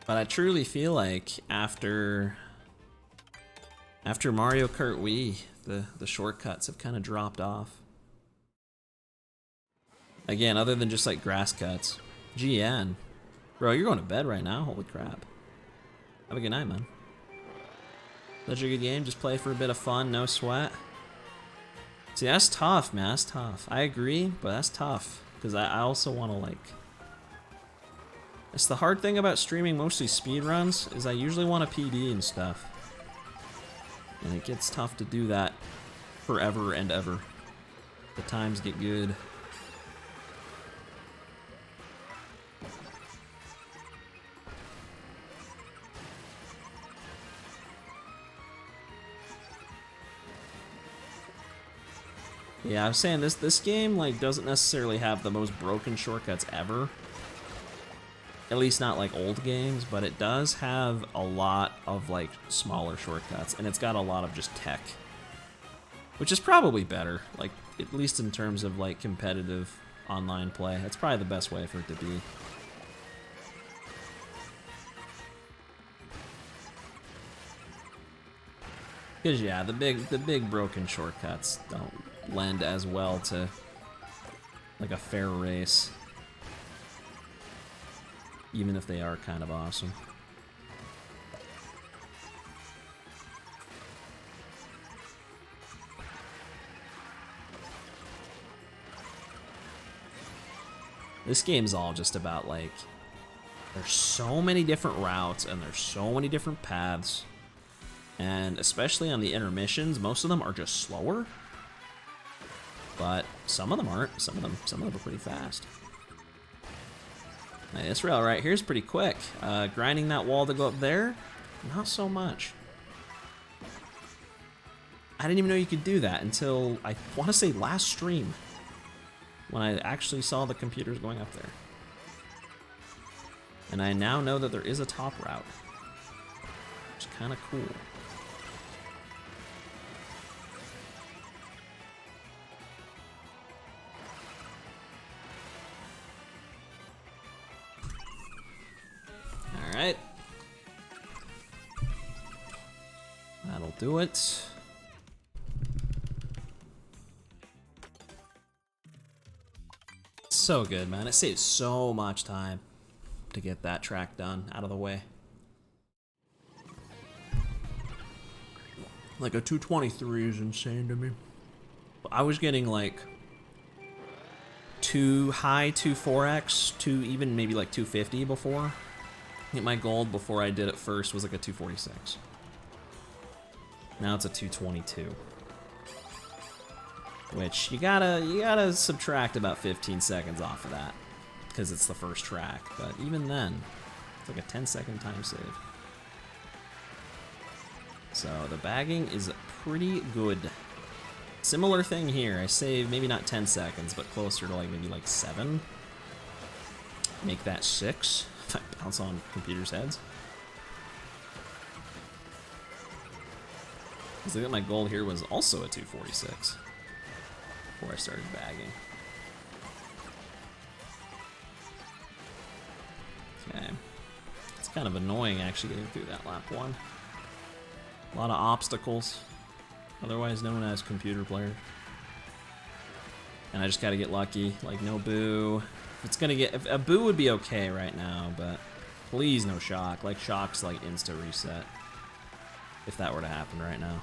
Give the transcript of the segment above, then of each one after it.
But I truly feel like after Mario Kart Wii, the shortcuts have kind of dropped off. Again, other than just like grass cuts. GN. Bro, you're going to bed right now? Holy crap. Have a good night, man. Such a good game, just play for a bit of fun, no sweat. See, that's tough, man, that's tough. I agree, but that's tough. Because I also want to, like... It's the hard thing about streaming mostly speedruns, is I usually want a PD and stuff. And it gets tough to do that forever and ever. The times get good. Yeah, I was saying this game like doesn't necessarily have the most broken shortcuts ever. At least not like old games, but it does have a lot of like smaller shortcuts, and it's got a lot of just tech, which is probably better, like at least in terms of like competitive online play. That's probably the best way for it to be. Because yeah, the big broken shortcuts don't lend as well to like a fair race, even if they are kind of awesome. This game's all just about like, there's so many different routes and there's so many different paths, and especially on the intermissions, most of them are just slower. But some of them aren't. Some of them are pretty fast. Now, this rail right here is pretty quick. Grinding that wall to go up there, not so much. I didn't even know you could do that until, I want to say, last stream, when I actually saw the computers going up there. And I now know that there is a top route, which is kind of cool. Alright. That'll do it. So good, man. It saves so much time to get that track done out of the way. Like a 223 is insane to me. I was getting like 2.4x to even maybe like 250 before. I think my goal before I did it first was like a 246. Now it's a 222. Which you gotta subtract about 15 seconds off of that, because it's the first track. But even then, it's like a 10-second time save. So the bagging is pretty good. Similar thing here. I save maybe not 10 seconds, but closer to like maybe like 7. Make that 6. If I bounce on computers' heads. Because I think my goal here was also a 246 before I started bagging. Okay. It's kind of annoying actually getting through that lap 1. A lot of obstacles, otherwise known as computer players. And I just gotta get lucky, like no boo. It's gonna get, if a boo would be okay right now, but please no shock. Like shock's like insta reset if that were to happen right now.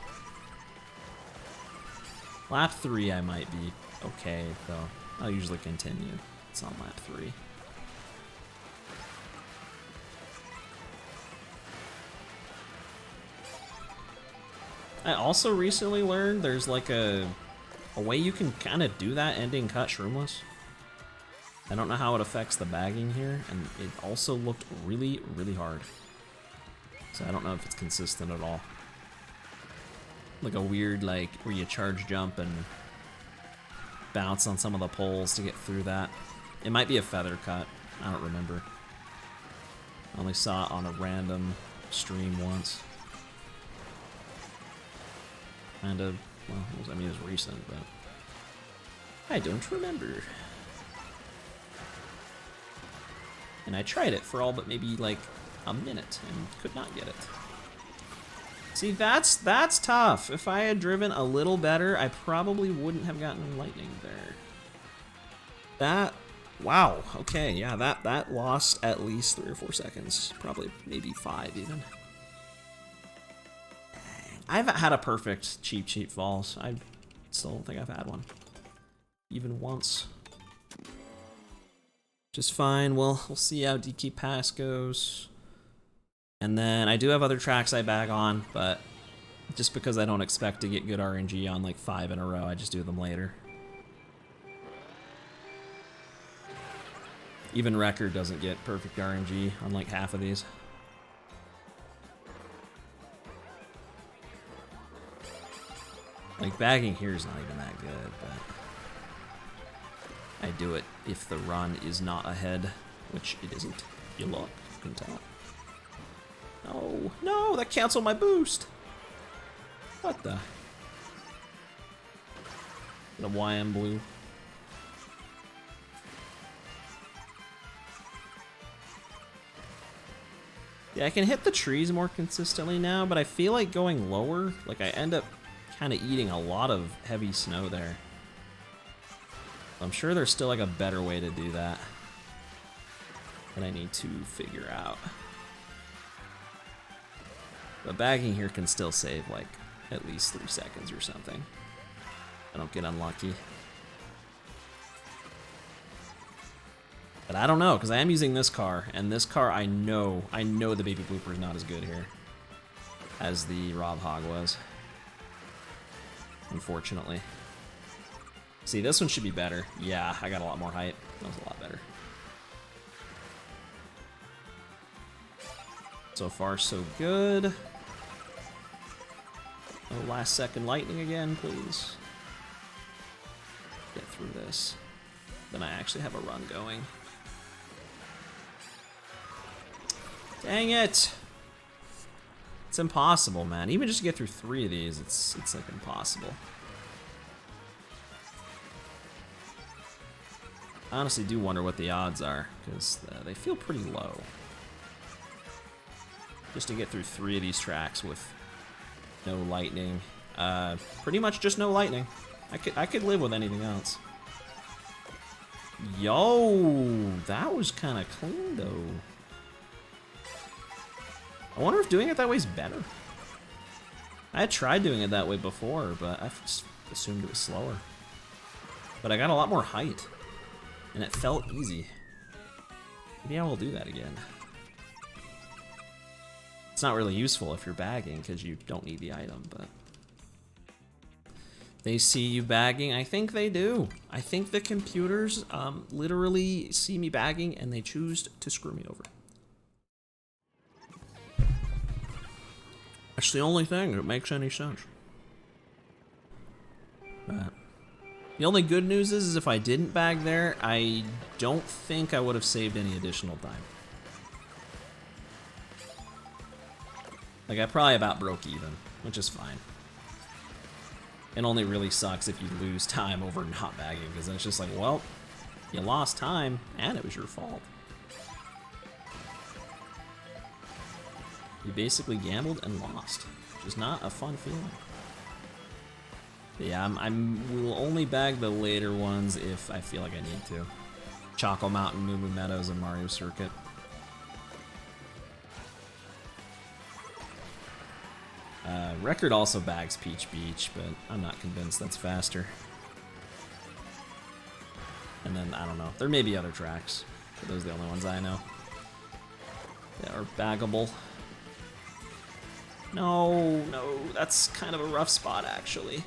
Lap 3 I might be okay though. I'll usually continue. It's on lap 3. I also recently learned there's like a way you can kind of do that ending cut shroomless. I don't know how it affects the bagging here, and it also looked really, really hard. So I don't know if it's consistent at all. Like a weird, like, where you charge jump and bounce on some of the poles to get through that. It might be a feather cut. I don't remember. I only saw it on a random stream once. Kind of, well, I mean, it was recent, but I don't remember. And I tried it for all but maybe like a minute and could not get it. See, that's tough. If I had driven a little better, I probably wouldn't have gotten lightning there. That, wow, okay, yeah, that lost at least 3 or 4 seconds. Probably, maybe 5 even. I haven't had a perfect cheap falls. I still don't think I've had one. Even once. Just fine, we'll see how DK Pass goes. And then I do have other tracks I bag on, but just because I don't expect to get good RNG on like 5 in a row, I just do them later. Even Record doesn't get perfect RNG on like half of these. Like bagging here is not even that good, but I do it if the run is not ahead, which it isn't. You look, you can tell. No, no, that canceled my boost. What the? The YM blue. Yeah, I can hit the trees more consistently now, but I feel like going lower, like I end up kind of eating a lot of heavy snow there. I'm sure there's still like a better way to do that that I need to figure out. But bagging here can still save like at least 3 seconds or something. I don't get unlucky. But I don't know, because I am using this car, and this car I know the Baby Blooper is not as good here as the Rob Hogg was. Unfortunately. See, this one should be better. Yeah, I got a lot more height. That was a lot better. So far, so good. Oh, last second lightning again, please. Get through this. Then I actually have a run going. Dang it! It's impossible, man. Even just to get through 3 of these, it's like impossible. I honestly do wonder what the odds are, because they feel pretty low. Just to get through 3 of these tracks with no lightning. Pretty much just no lightning. I could live with anything else. Yo, that was kind of clean though. I wonder if doing it that way is better. I had tried doing it that way before, but I just assumed it was slower. But I got a lot more height, and it felt easy. Maybe I will do that again. It's not really useful if you're bagging, because you don't need the item, but... They see you bagging? I think they do. I think the computers literally see me bagging, and they choose to screw me over. That's the only thing that makes any sense. But the only good news is if I didn't bag there, I don't think I would have saved any additional time. Like, I probably about broke even, which is fine. It only really sucks if you lose time over not bagging, because then it's just like, well, you lost time, and it was your fault. You basically gambled and lost, which is not a fun feeling. But yeah, will only bag the later ones if I feel like I need to. Choco Mountain, Moo Moo Meadows, and Mario Circuit. Record also bags Peach Beach, but I'm not convinced that's faster. And then, I don't know, there may be other tracks, but those are the only ones I know that are baggable. No, no, that's kind of a rough spot, actually.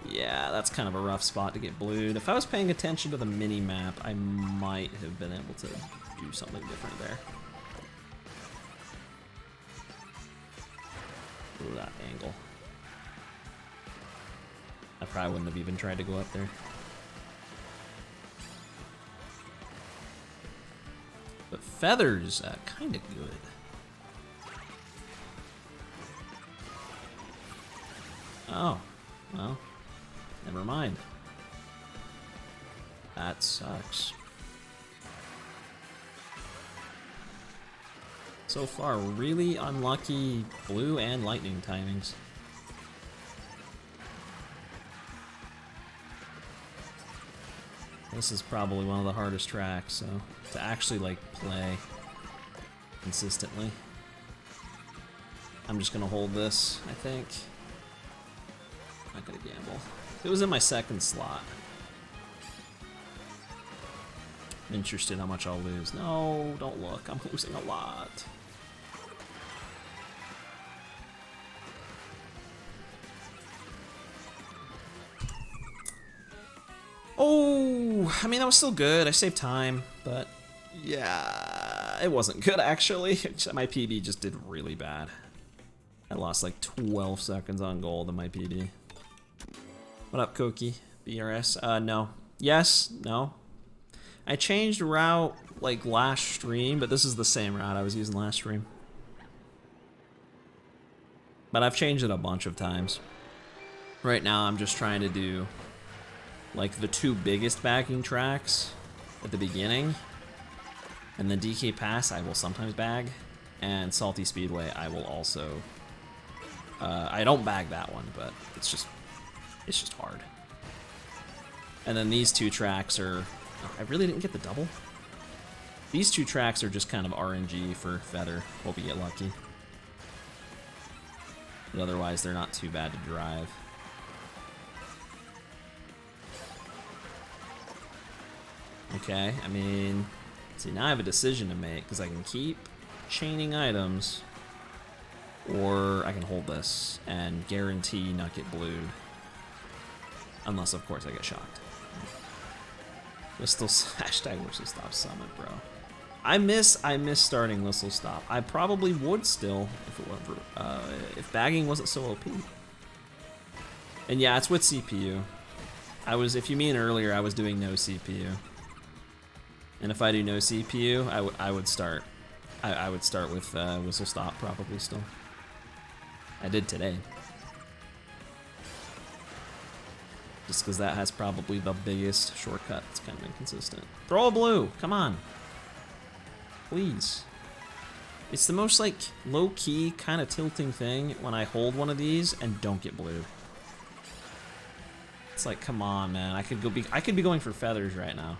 Yeah, that's kind of a rough spot to get blued. If I was paying attention to the mini-map, I might have been able to do something different there. Ooh, that angle. I probably wouldn't have even tried to go up there. But Feather's kind of good. Oh, well, never mind. That sucks. So far, really unlucky blue and lightning timings. This is probably one of the hardest tracks, so to actually like play consistently. I'm just gonna hold this, I think. Not gonna gamble. It was in my second slot. I'm interested how much I'll lose. No, don't look. I'm losing a lot. Oh, I mean, that was still good. I saved time, but yeah, it wasn't good actually. My PB just did really bad. I lost like 12 seconds on gold in my PB. What up, Cookie? BRS? No. Yes? No? I changed route like last stream, but this is the same route I was using last stream. But I've changed it a bunch of times. Right now I'm just trying to do like the 2 biggest bagging tracks at the beginning. And then DK Pass I will sometimes bag. And Salty Speedway I will also... I don't bag that one, but it's just hard. And then these 2 tracks are... Oh, I really didn't get the double. These 2 tracks are just kind of RNG for Feather. Hope you get lucky. But otherwise, they're not too bad to drive. Okay, I mean... See, now I have a decision to make, because I can keep chaining items, or I can hold this and guarantee not get blued. Unless, of course, I get shocked. Whistle hashtag Whistle Stop Summit, bro. I miss starting Whistle Stop. I probably would still if it were if bagging wasn't so OP. And yeah, it's with CPU. If you mean earlier, I was doing no CPU. And if I do no CPU, I would start with Whistle Stop probably still. I did today. Just because that has probably the biggest shortcut. It's kind of inconsistent. Throw a blue! Come on! Please. It's the most, like, low-key, kind of tilting thing when I hold one of these and don't get blued. It's like, come on, man. I could be going for feathers right now.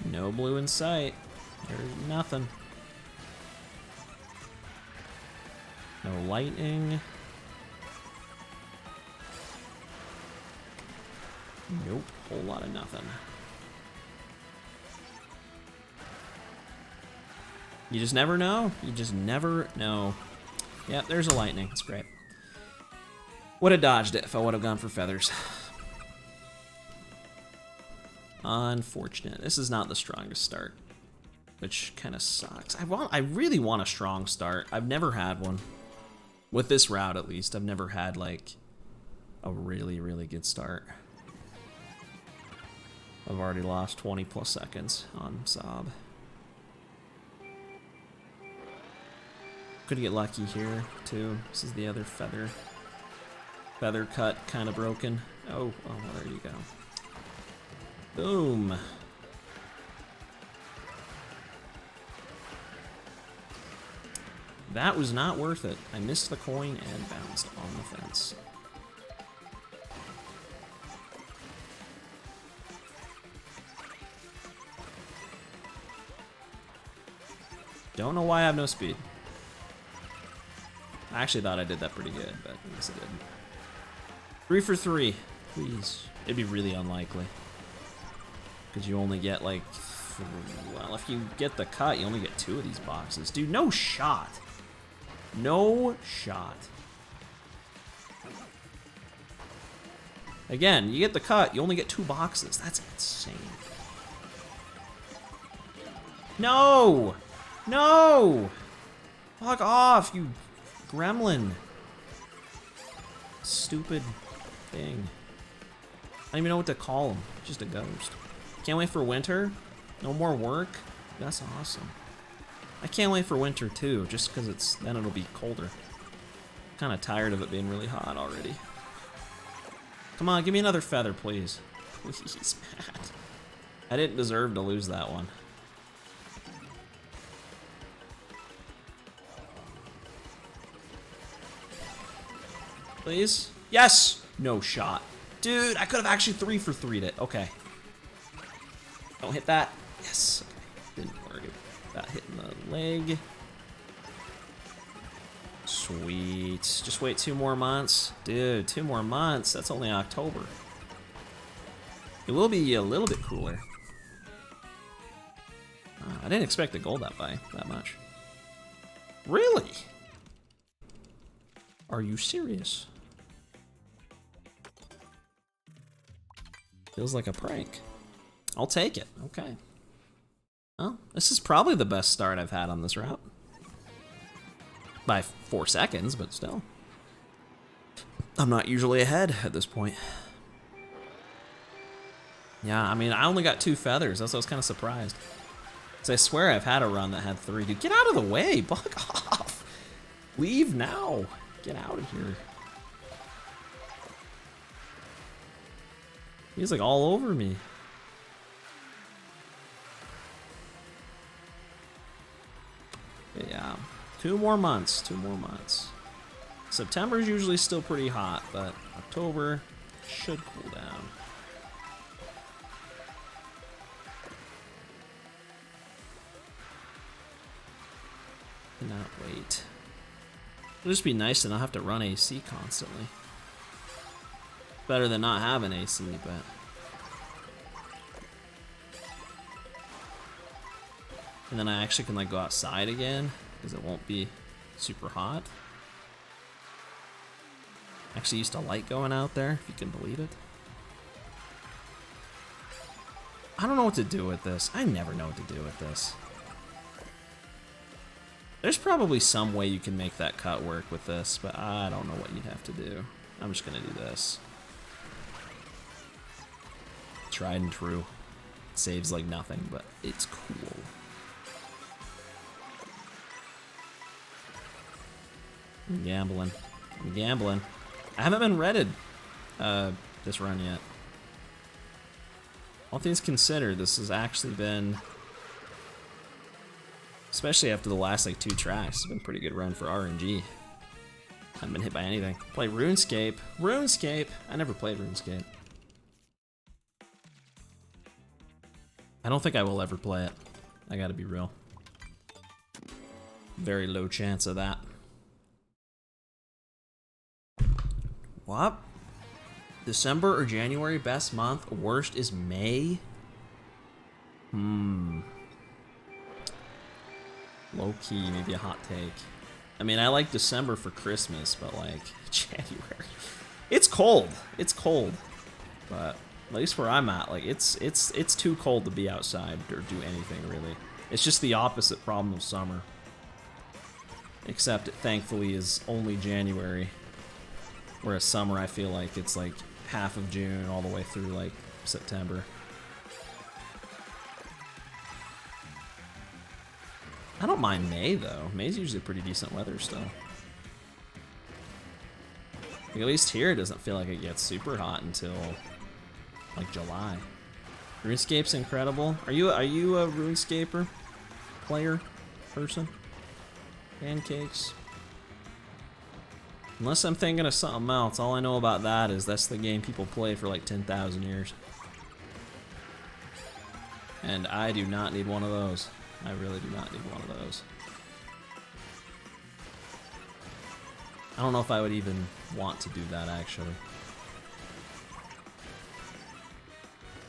No blue in sight. There's nothing. No lightning. Nope, whole lot of nothing. You just never know. You just never know. Yeah, there's a lightning. That's great. Would have dodged it if I would have gone for feathers. Unfortunate. This is not the strongest start, which kind of sucks. I really want a strong start. I've never had one. With this route, at least, I've never had, like, a really, really good start. I've already lost 20 plus seconds on Saab. Could get lucky here, too. This is the other feather. Feather cut, kind of broken. Oh, well, there you go. Boom. That was not worth it. I missed the coin and bounced on the fence. Don't know why I have no speed. I actually thought I did that pretty good, but I guess I didn't. 3 for 3, please. It'd be really unlikely. Because you only get like, well, if you get the cut, you only get 2 of these boxes. Dude, no shot. No shot. Again, you get the cut, you only get 2 boxes. That's insane. No! No! Fuck off, you gremlin. Stupid thing. I don't even know what to call him. Just a ghost. Can't wait for winter. No more work. That's awesome. I can't wait for winter too, just because then it'll be colder. Kind of tired of it being really hot already. Come on, give me another feather, please. Please, Matt. I didn't deserve to lose that one. Please? Yes! No shot. Dude, I could have actually 3 for 3'd it. Okay. Don't hit that. Yes. Okay. Didn't worry about hitting the leg. Sweet. Just wait 2 more months. Dude, 2 more months. That's only October. It will be a little bit cooler. I didn't expect the gold that much. Really? Are you serious? Feels like a prank. I'll take it. Okay. Well, this is probably the best start I've had on this route. By 4 seconds, but still. I'm not usually ahead at this point. Yeah, I mean, I only got 2 feathers. That's why I was kind of surprised. Because I swear I've had a run that had 3. Dude, get out of the way. Bug off. Leave now. Get out of here. He's like all over me. Yeah. 2 more months. 2 more months. September is usually still pretty hot, but October should cool down. Cannot wait. It'll just be nice to not have to run AC constantly. Better than not having AC, but... And then I actually can like go outside again, because it won't be super hot. Actually used to like going out there, if you can believe it. I don't know what to do with this. I never know what to do with this. There's probably some way you can make that cut work with this, but I don't know what you'd have to do. I'm just gonna do this. Tried and true. Saves like nothing, but it's cool. I'm gambling. I'm gambling. I haven't been redded this run yet. All things considered, this has actually been, especially after the last like 2 tracks, it's been a pretty good run for RNG. Haven't been hit by anything. Play RuneScape. RuneScape! I never played RuneScape. I don't think I will ever play it. I gotta be real. Very low chance of that. What? December or January, best month. Worst is May? Low key, maybe a hot take. I mean, I like December for Christmas, but like January. It's cold. It's cold. But at least where I'm at, like it's too cold to be outside or do anything really. It's just the opposite problem of summer. Except it thankfully is only January. Whereas summer, I feel like it's like half of June all the way through like September. I don't mind May though. May's usually pretty decent weather still. Like, at least here it doesn't feel like it gets super hot until like July. RuneScape's incredible. Are you a RuneScaper player person? Pancakes. Unless I'm thinking of something else, all I know about that is that's the game people play for like 10,000 years. And I do not need one of those. I really do not need one of those. I don't know if I would even want to do that actually.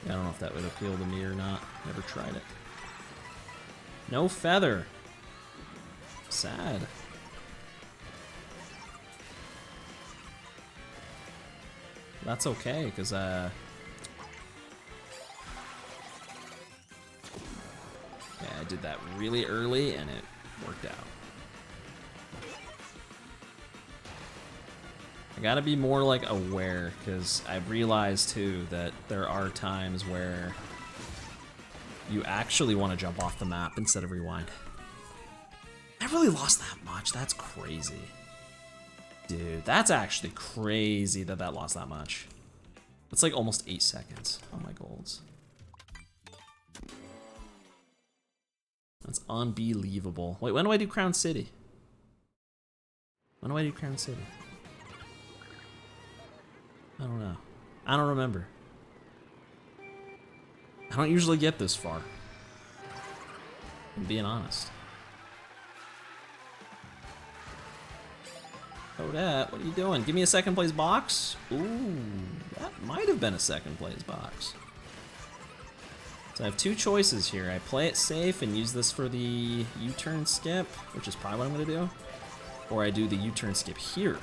I don't know if that would appeal to me or not. Never tried it. No feather. Sad. That's okay, because yeah, I did that really early and it worked out. I gotta be more like aware, because I've realized too that there are times where you actually want to jump off the map instead of rewind. I really lost that much. That's crazy. Dude, that's actually crazy that that lost that much. It's like almost 8 seconds on my golds. That's unbelievable. Wait, when do I do Crown City? When do I do Crown City? I don't know. I don't remember. I don't usually get this far. I'm being honest. Odette, what are you doing? Give me a second place box? Ooh, that might have been a second place box. So I have two choices here. I play it safe and use this for the U-turn skip, which is probably what I'm gonna do. Or I do the U-turn skip here,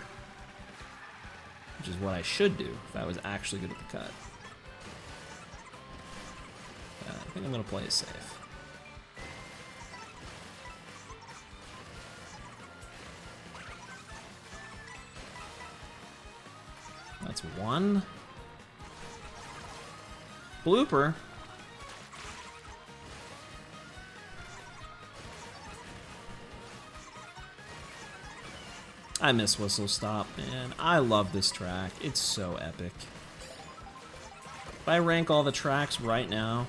which is what I should do if I was actually good at the cut. I think I'm gonna play it safe. That's one. Blooper. I miss Whistle Stop, man. I love this track. It's so epic. If I rank all the tracks right now,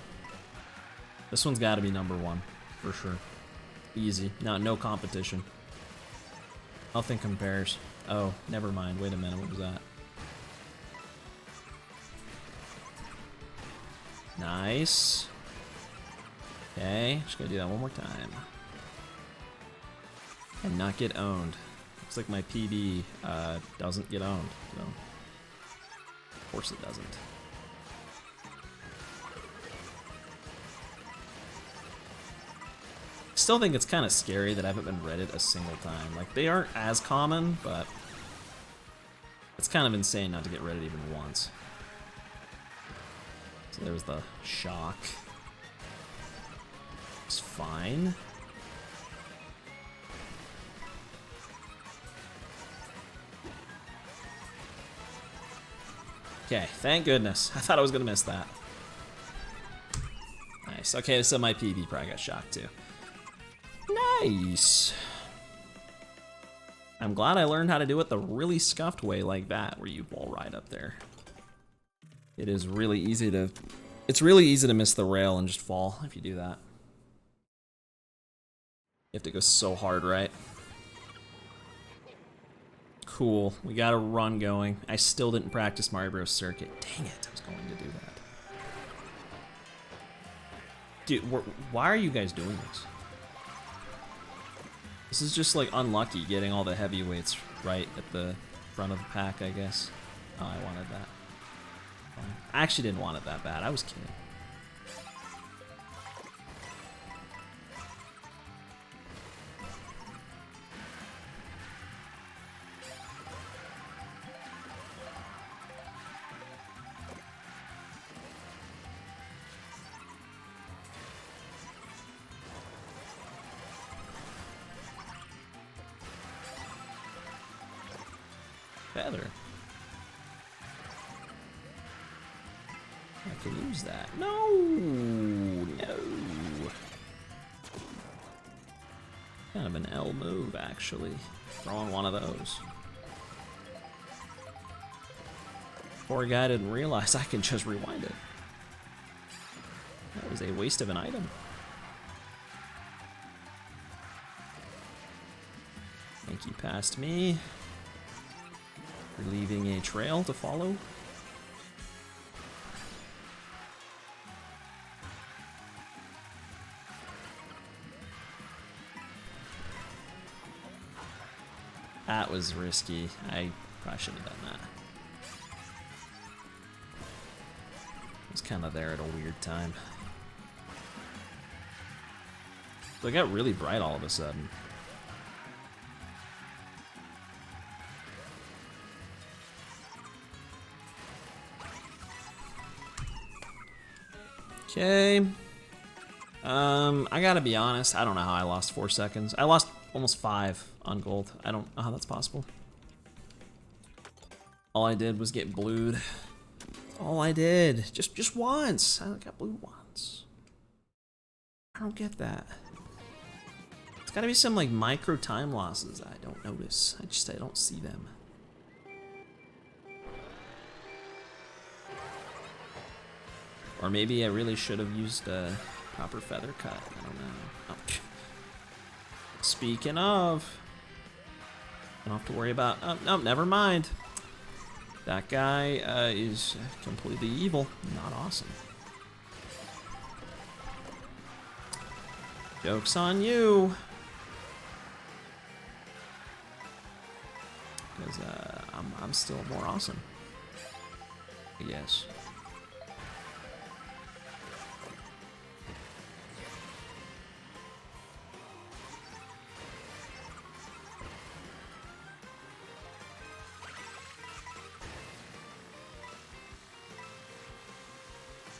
this one's got to be #1 for sure. Easy. No competition. Nothing compares. Oh, never mind. Wait a minute. What was that? Nice. Okay, just gonna do that one more time. And not get owned. Looks like my PB doesn't get owned, so of course it doesn't. Still think it's kind of scary that I haven't been Reddit a single time. Like, they aren't as common, but it's kind of insane not to get Reddit even once. So there's the shock. It's fine. Okay, thank goodness. I thought I was gonna miss that. Nice. Okay, so my PB probably got shocked too. Nice. I'm glad I learned how to do it the really scuffed way like that, where you wall ride up there. It is really easy to... It's really easy to miss the rail and just fall if you do that. You have to go so hard, right? Cool. We got a run going. I still didn't practice Mario Bros. Circuit. Dang it, I was going to do that. Dude, why are you guys doing this? This is just like unlucky getting all the heavyweights right at the front of the pack, I guess. Oh, I wanted that. I actually didn't want it that bad. I was kidding. Feather. I can use that. No, no. Kind of an L move, actually. Throwing one of those. Poor guy didn't realize I can just rewind it. That was a waste of an item. Thank you, past me. You're leaving a trail to follow. That was risky. I probably shouldn't have done that. I was kind of there at a weird time. So it got really bright all of a sudden. Okay. I gotta be honest, I don't know how I lost 4 seconds. I lost almost 5 on gold. I don't know how that's possible. All I did was get blued. All I did. Just once. I got blued once. I don't get that. It's gotta be some like micro time losses I don't notice. I don't see them. Or maybe I really should have used a proper feather cut. I don't know. Oh. Speaking of, I don't have to worry about. Oh, no, never mind. That guy is completely evil. Not awesome. Joke's on you. Because I'm still more awesome. Yes.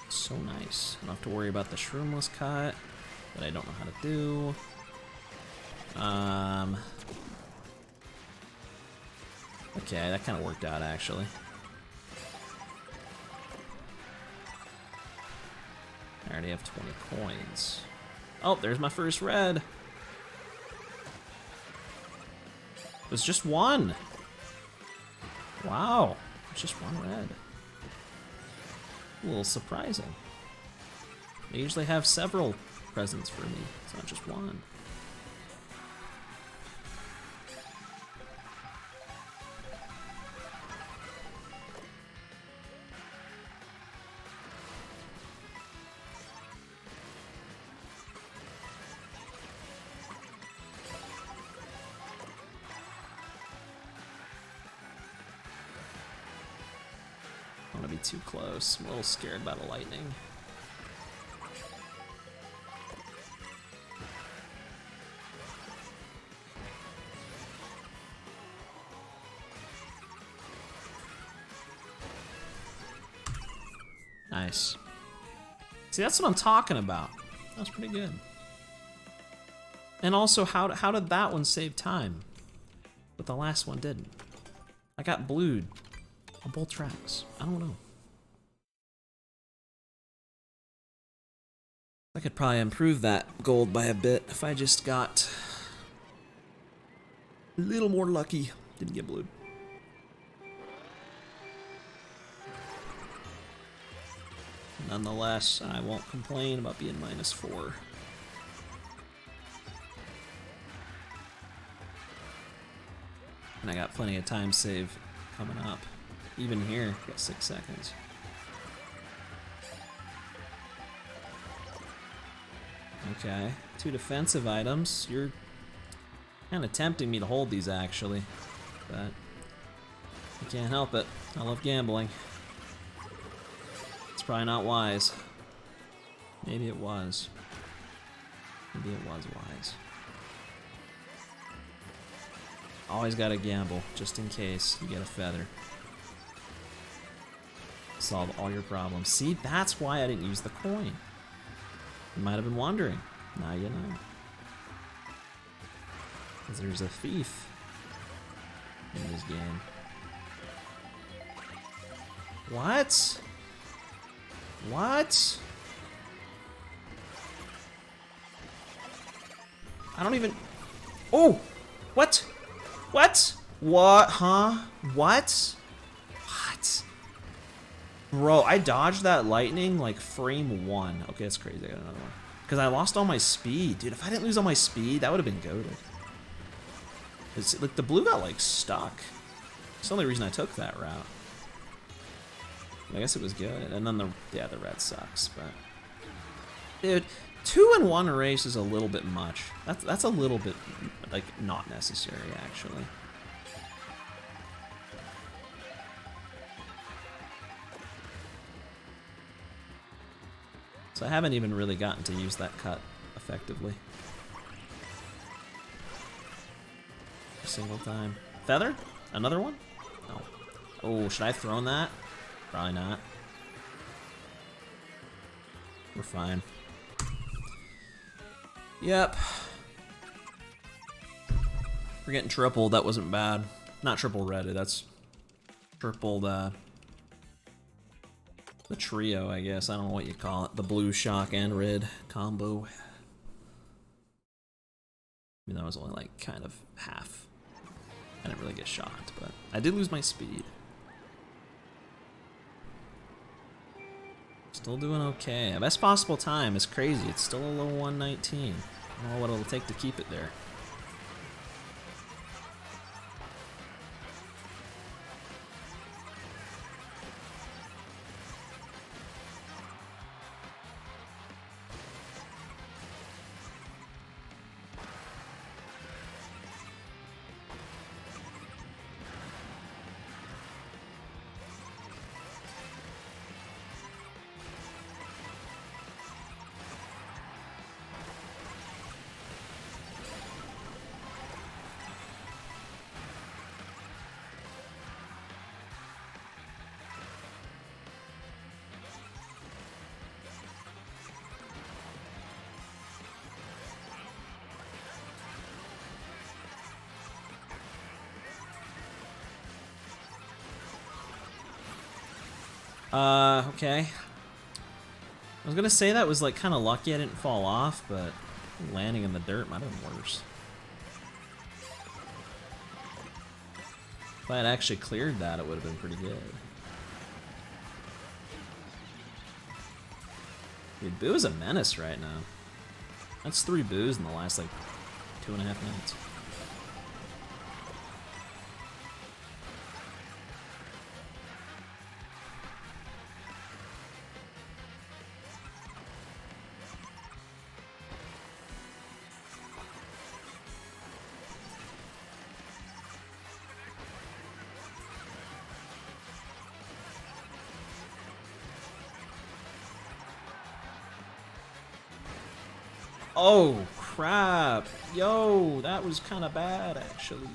So nice. I don't have to worry about the shroomless cut that I don't know how to do. Okay, that kind of worked out actually. I already have 20 coins. Oh, there's my first red. It was just one. Wow, it's just one red. A little surprising. They usually have several presents for me. It's not just one. I don't want to be too close. I'm a little scared by the lightning. Nice. See, that's what I'm talking about. That was pretty good. And also, how did that one save time? But the last one didn't. I got blued on both tracks. I don't know. I could probably improve that gold by a bit if I just got a little more lucky. Didn't get blued. Nonetheless, I won't complain about being -4. And I got plenty of time save coming up. Even here, got 6 seconds. Okay, 2 defensive items. You're kind of tempting me to hold these actually, but I can't help it. I love gambling. It's probably not wise. Maybe it was. Maybe it was wise. Always gotta gamble, just in case you get a feather. Solve all your problems. See, that's why I didn't use the coin. You might have been wondering. Now you know. Because there's a thief in this game. What? What? I don't even... Oh! What? What? What? Huh? What? What? Bro, I dodged that lightning like frame 1. Okay, that's crazy. I got another one. Because I lost all my speed. Dude, if I didn't lose all my speed, that would have been goated. It's like the blue got like stuck. It's the only reason I took that route. I guess it was good. And then the red sucks, but dude, 2 in 1 race is a little bit much. That's a little bit like not necessary actually. So I haven't even really gotten to use that cut effectively. A single time. Feather? Another one? No. Oh, should I have thrown that? Probably not. We're fine. Yep. We're getting tripled. That wasn't bad. Not triple redded. That's tripled the trio, I guess. I don't know what you call it. The blue, shock, and red combo. I mean, that was only like kind of half. I didn't really get shocked, but I did lose my speed. Just Still doing okay. Best possible time is crazy. It's still a low 119. I don't know what it'll take to keep it there. Okay. I was gonna say that was like kind of lucky I didn't fall off, but landing in the dirt might have been worse. If I had actually cleared that, it would have been pretty good. Dude, Boo is a menace right now. That's 3 boos in the last like 2.5 minutes. Oh, crap. Yo, that was kind of bad, actually.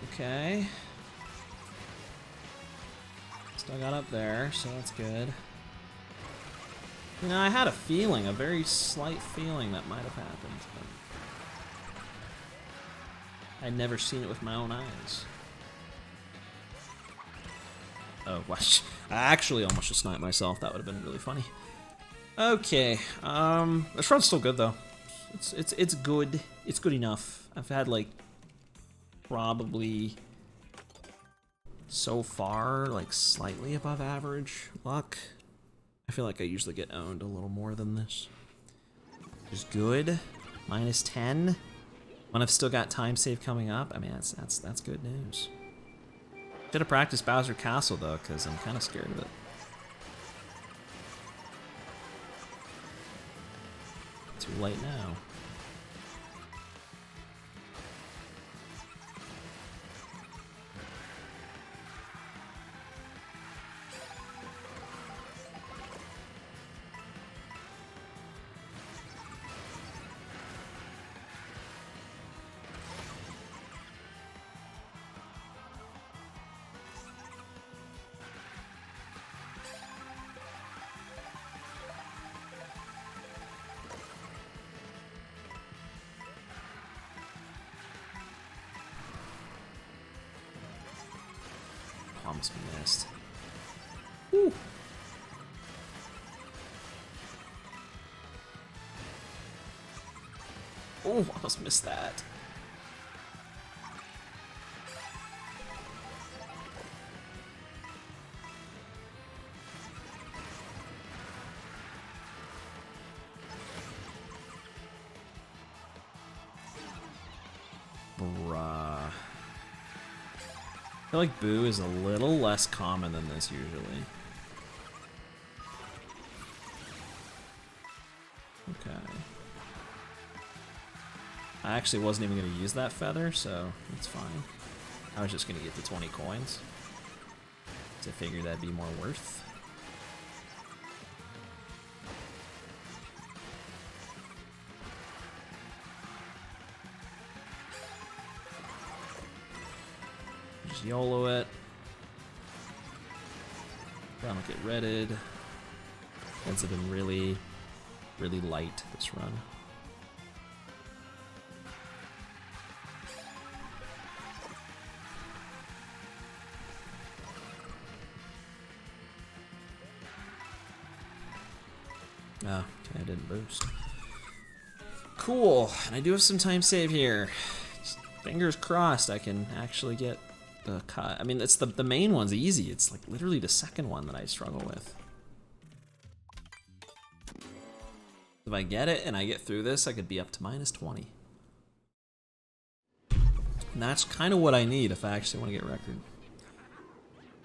Okay. Still got up there, so that's good. You know, I had a feeling, a very slight feeling that might have happened. But I'd never seen it with my own eyes. Oh, watch. I actually almost just sniped myself. That would have been really funny. Okay, this run's still good though. It's good. It's good enough. I've had like probably so far like slightly above average luck. I feel like I usually get owned a little more than this. Which is good. -10. When I've still got time save coming up. I mean that's good news. Should have practiced Bowser Castle though, because I'm kind of scared of it. Too late now. Almost missed. Woo. Oh, almost missed that. Bruh. I feel like Boo is a little less common than this usually. Okay. I actually wasn't even going to use that feather, so it's fine. I was just going to get the 20 coins. To figure that'd be more worth. Just YOLO it. Don't get redded. Things have been really, really light this run. Oh, okay, I didn't boost. Cool, and I do have some time save here. Just fingers crossed I can actually get the cut. I mean, it's the main one's easy. It's like literally the second one that I struggle with. If I get it and I get through this, I could be up to -20. And that's kind of what I need if I actually want to get record.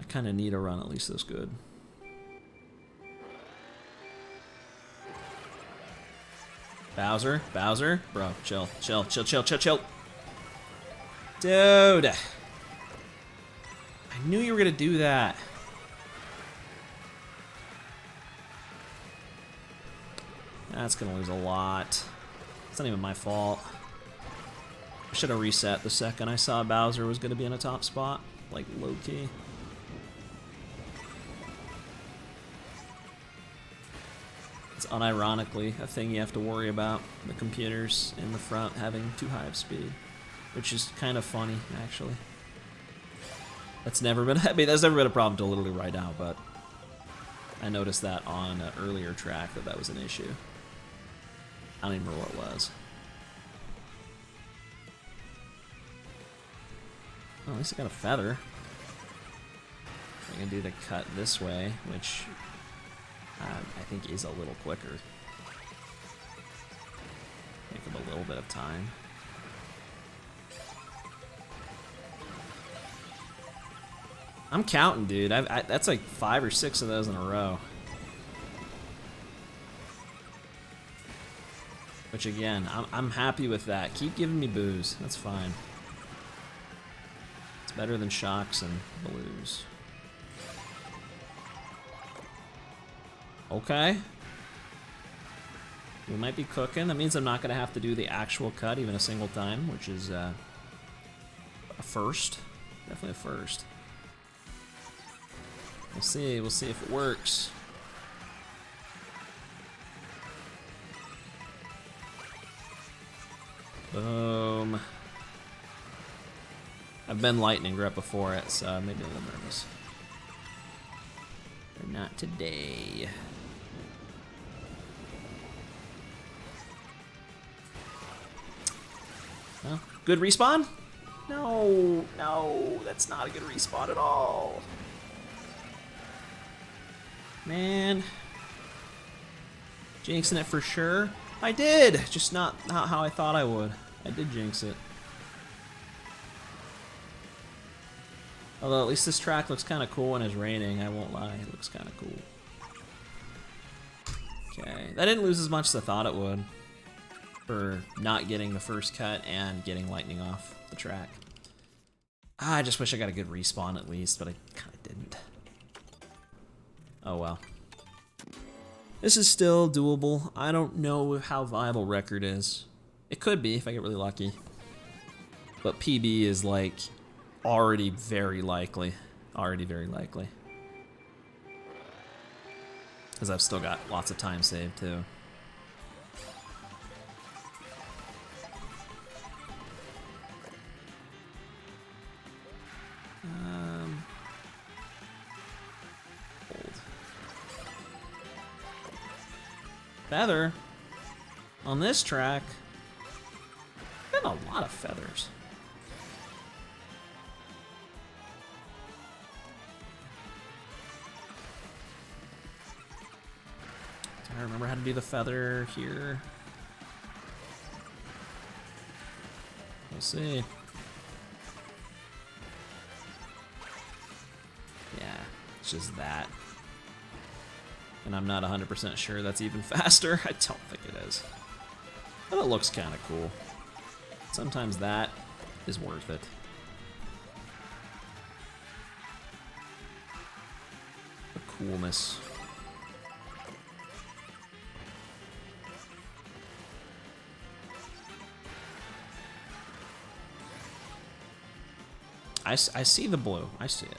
I kind of need a run at least this good. Bowser, bro, chill. Dude! I knew you were gonna do that. That's gonna lose a lot. It's not even my fault. I should have reset the second I saw Bowser was gonna be in a top spot, like low-key. It's unironically a thing you have to worry about, the computers in the front having too high of speed, which is kind of funny, actually. That's never been, I mean, that's never been a problem till literally right now, but I noticed that on an earlier track that was an issue. I don't even remember what it was. Oh, at least I got a feather. I can do the cut this way, which I think is a little quicker. Take him a little bit of time. I'm counting, dude. That's like 5 or 6 of those in a row. Which again, I'm happy with that. Keep giving me booze. That's fine. It's better than shocks and blues. Okay. We might be cooking. That means I'm not gonna have to do the actual cut even a single time, which is a first. Definitely a first. We'll see if it works. Boom. I've been lightning grip before it, so maybe a little nervous. But not today. Well, good respawn? No, that's not a good respawn at all. Man. Jinxing it for sure. I did! Just not how I thought I would. I did jinx it. Although at least this track looks kind of cool when it's raining, I won't lie. It looks kind of cool. Okay, that didn't lose as much as I thought it would. For not getting the first cut and getting lightning off the track. I just wish I got a good respawn at least, but I kind of didn't. Oh well. This is still doable. I don't know how viable record is. It could be if I get really lucky. But PB is like already very likely. Already very likely. Because I've still got lots of time saved too. Feather on this track. Been a lot of feathers. Do I remember how to do the feather here? We'll see. Yeah, it's just that. And I'm not 100% sure that's even faster. I don't think it is. But it looks kind of cool. Sometimes that is worth it. The coolness. I see the blue. I see it.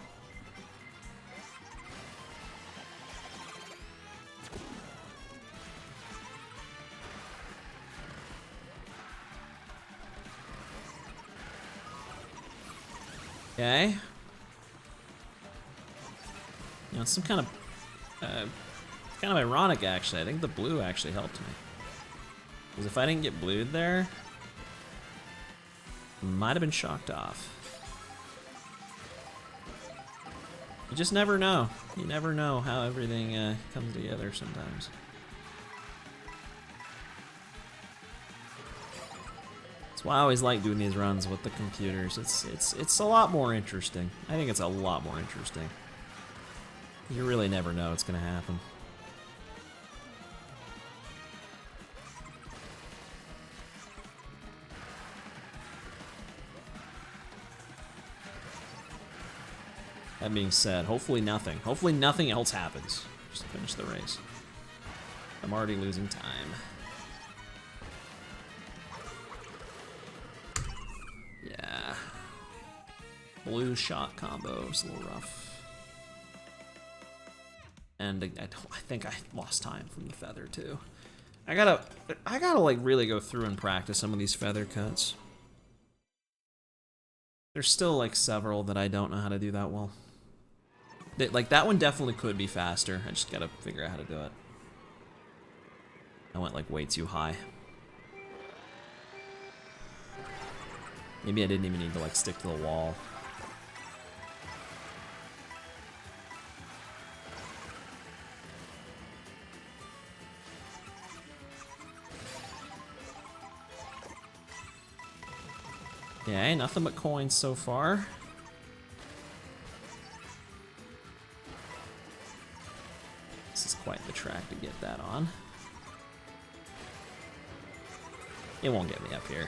Okay. You know, it's some kind of ironic actually. I think the blue actually helped me. Because if I didn't get blued there, I might have been shocked off. You just never know. You never know how everything comes together sometimes. That's why I always like doing these runs with the computers. It's a lot more interesting. I think it's a lot more interesting. You really never know what's gonna happen. That being said, hopefully nothing else happens. Just finish the race. I'm already losing time. Yeah. Blue shot combo is a little rough. And I think I lost time from the feather too. I gotta like really go through and practice some of these feather cuts. There's still like several that I don't know how to do that well. Like, that one definitely could be faster. I just gotta figure out how to do it. I went, like, way too high. Maybe I didn't even need to, like, stick to the wall. Yeah, ain't nothing but coins so far. This is quite the track to get that on. It won't get me up here.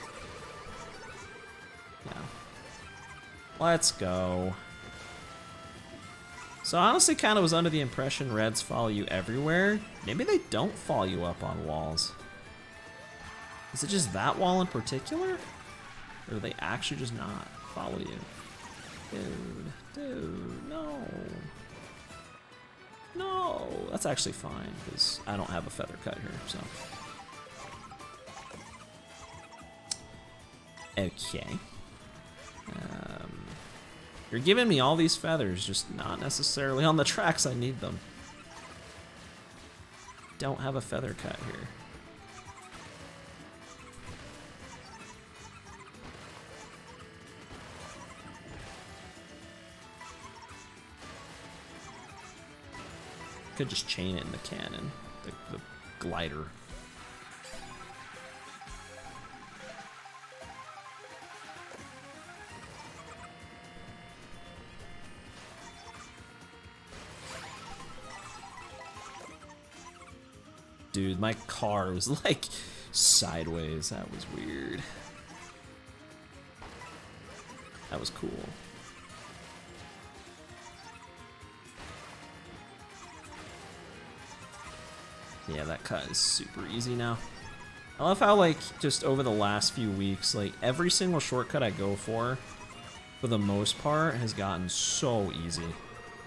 No. Let's go. So I honestly kind of was under the impression reds follow you everywhere. Maybe they don't follow you up on walls. Is it just that wall in particular? Or do they actually just not follow you? Dude, no. No, that's actually fine, because I don't have a feather cut here, so. Okay. You're giving me all these feathers, just not necessarily on the tracks I need them. Don't have a feather cut here. Could just chain it in the cannon, the glider. Dude, my car was like sideways. That was weird. That was cool. Yeah, that cut is super easy now. I love how, like, just over the last few weeks, like, every single shortcut I go for the most part, has gotten so easy.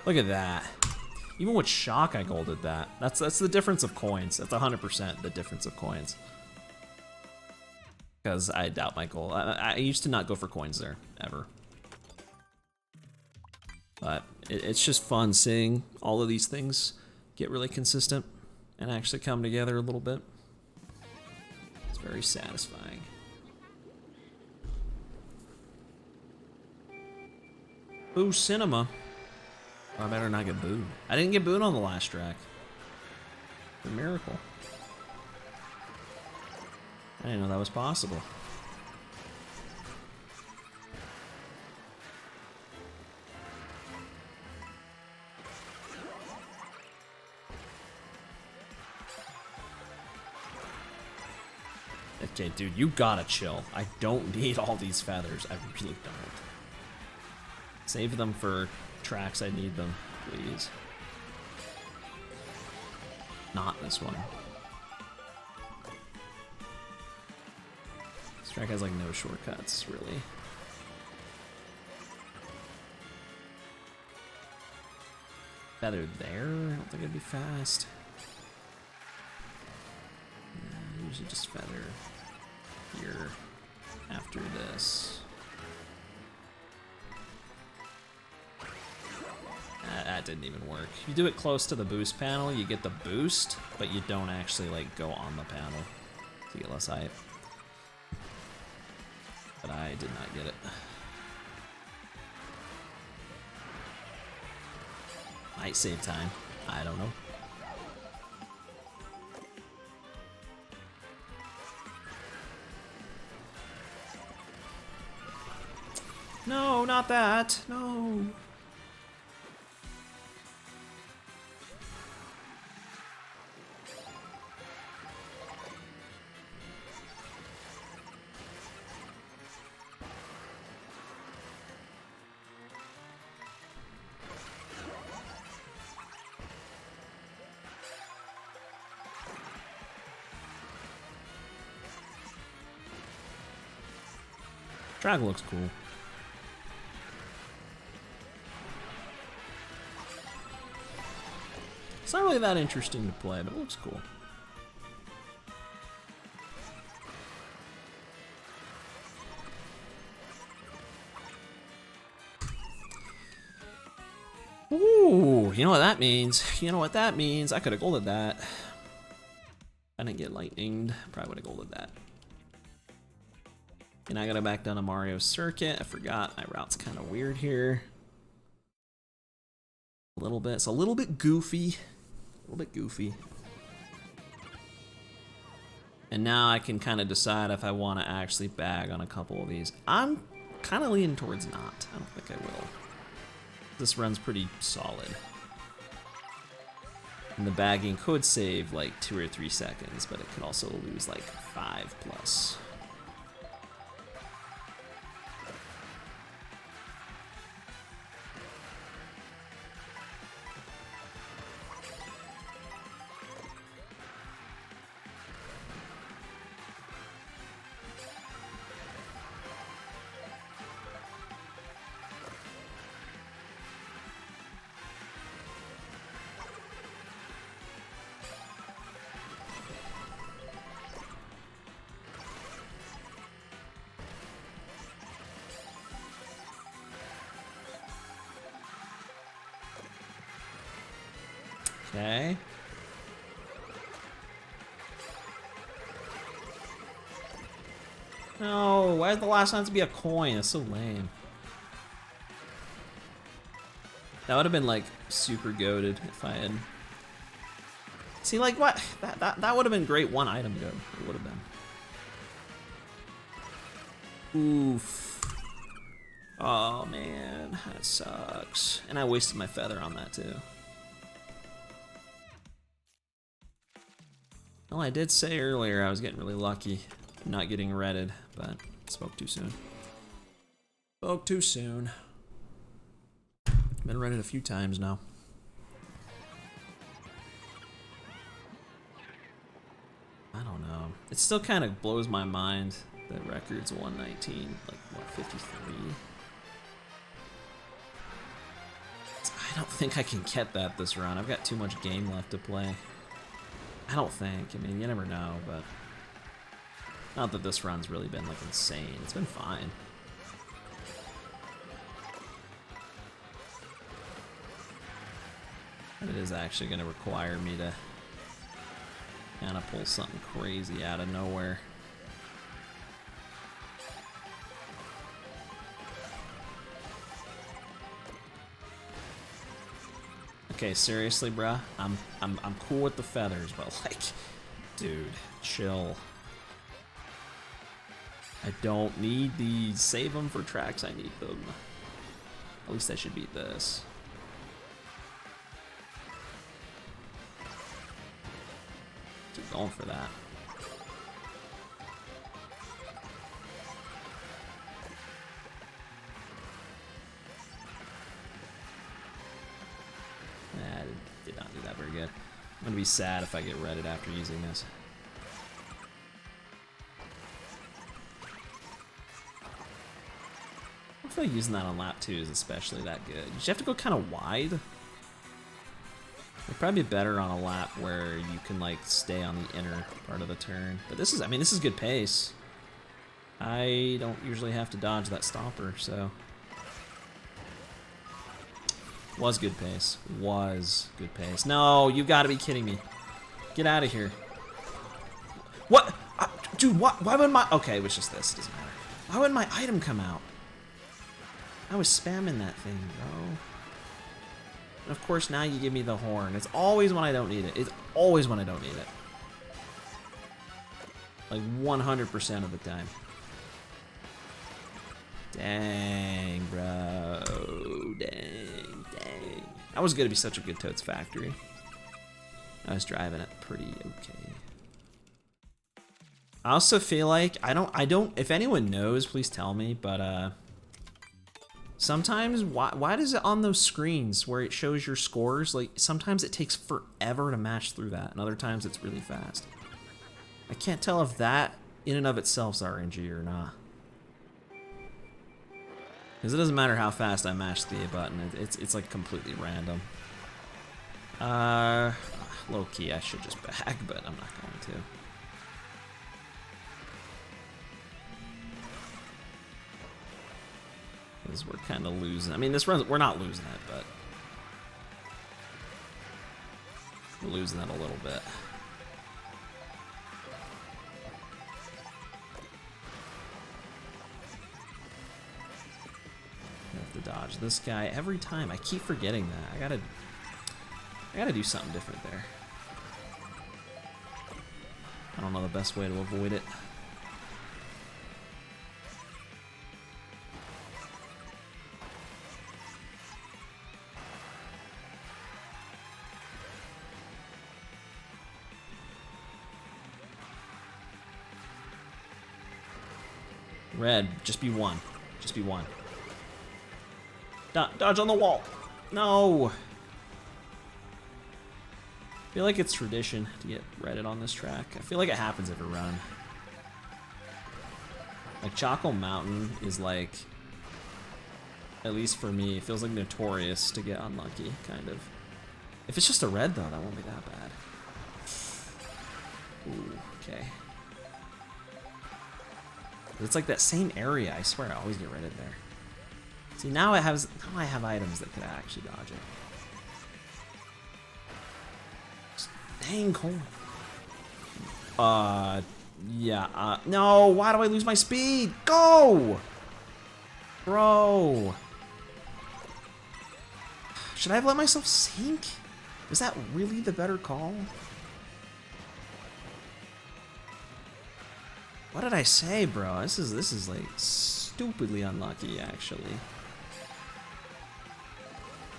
Look at that. Even with shock, I golded that. That's the difference of coins. That's 100% the difference of coins. Because I doubt my goal. I used to not go for coins there, ever. But it's just fun seeing all of these things get really consistent and actually come together a little bit. It's very satisfying. Boo cinema. Oh, I better not get booed. I didn't get booed on the last track. It's a miracle. I didn't know that was possible. Okay, dude, you gotta chill. I don't need all these feathers. I really don't. Save them for tracks I need them, please. Not this one. This track has like no shortcuts, really. Feather there? I don't think it'd be fast. Usually just feather here after this. That didn't even work. You do it close to the boost panel, you get the boost, but you don't actually like go on the panel to get less height. But I did not get it. Might save time. I don't know. No, not that. No. Track looks cool. It's not really that interesting to play, but it looks cool. Ooh, you know what that means? You know what that means? I could have golded that. I didn't get lightninged. Probably would have golded that. And I gotta back down to Mario Circuit. I forgot my route's kind of weird here. A little bit. It's a little bit goofy. A little bit goofy. And now I can kind of decide if I want to actually bag on a couple of these. I'm kind of leaning towards not. I don't think I will. This run's pretty solid. And the bagging could save like 2 or 3 seconds, but it could also lose like 5 plus. Okay. No, why did the last one have to be a coin? That's so lame. That would have been like super goated if I had. See, like what? That would have been great one item good. It would have been. Oof. Oh man, that sucks. And I wasted my feather on that too. Well, I did say earlier I was getting really lucky not getting redded, but spoke too soon. Spoke too soon. Been redded a few times now. I don't know. It still kind of blows my mind that record's 119, like what, 53? I don't think I can get that this round. I've got too much game left to play. I don't think. I mean, you never know, but not that this run's really been like insane. It's been fine. But it is actually going to require me to kind of pull something crazy out of nowhere. Okay, seriously, bruh. I'm cool with the feathers, but like, dude, chill. I don't need these. Save them for tracks. I need them. At least I should beat this. Keep going for that. I did not do that very good. I'm gonna be sad if I get redded after using this. I feel like using that on lap 2 is especially that good. You have to go kind of wide. It'd probably be better on a lap where you can like stay on the inner part of the turn. But this is, I mean, this is good pace. I don't usually have to dodge that stopper, so. Was good pace. Was good pace. No, you gotta be kidding me. Get out of here. What? Dude, why would my... Okay, it was just this. Doesn't matter. Why would my item come out? I was spamming that thing, bro. And of course, now you give me the horn. It's always when I don't need it. It's always when I don't need it. Like 100% of the time. Dang, bro. Dang. That was gonna be such a good Toad's Factory. I was driving it pretty okay. I also feel like, I don't, if anyone knows, please tell me, but sometimes, why does it on those screens where it shows your scores, like, sometimes it takes forever to match through that, and other times it's really fast. I can't tell if that, in and of itself, is RNG or not. Because it doesn't matter how fast I mash the A button, it's like completely random. Low key, I should just bag, but I'm not going to. Because we're kind of losing. I mean, this run, we're not losing it, but we're losing it a little bit. Dodge this guy every time. I keep forgetting that. I gotta do something different there. I don't know the best way to avoid it. Red, just be one. Just be one. Dodge on the wall. No. I feel like it's tradition to get redded on this track. I feel like it happens every run. Like Choco Mountain is like, at least for me, it feels like notorious to get unlucky, kind of. If it's just a red though, that won't be that bad. Ooh, okay. It's like that same area, I swear, I always get redded there. See, now I have items that could actually dodge it. Dang coin. Yeah, no, why do I lose my speed? Go! Bro. Should I have let myself sink? Is that really the better call? What did I say, bro? This is like stupidly unlucky, actually.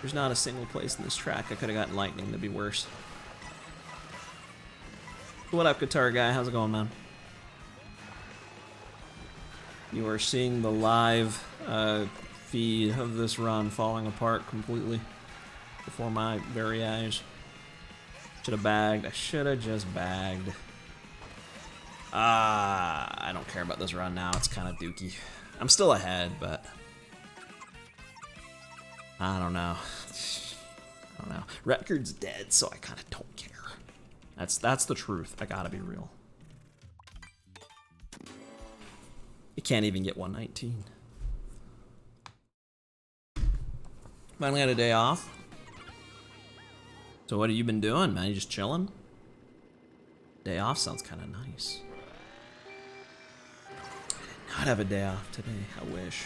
There's not a single place in this track I could have gotten lightning that'd be worse. What up, guitar guy? How's it going, man? You are seeing the live feed of this run falling apart completely before my very eyes. Should have bagged. I should have just bagged. I don't care about this run now. It's kind of dookie. I'm still ahead, but I don't know. I don't know. Record's dead, so I kind of don't care. That's the truth. I gotta be real. You can't even get 119. Finally had a day off. So what have you been doing, man? You just chilling? Day off sounds kind of nice. I did not have a day off today. I wish.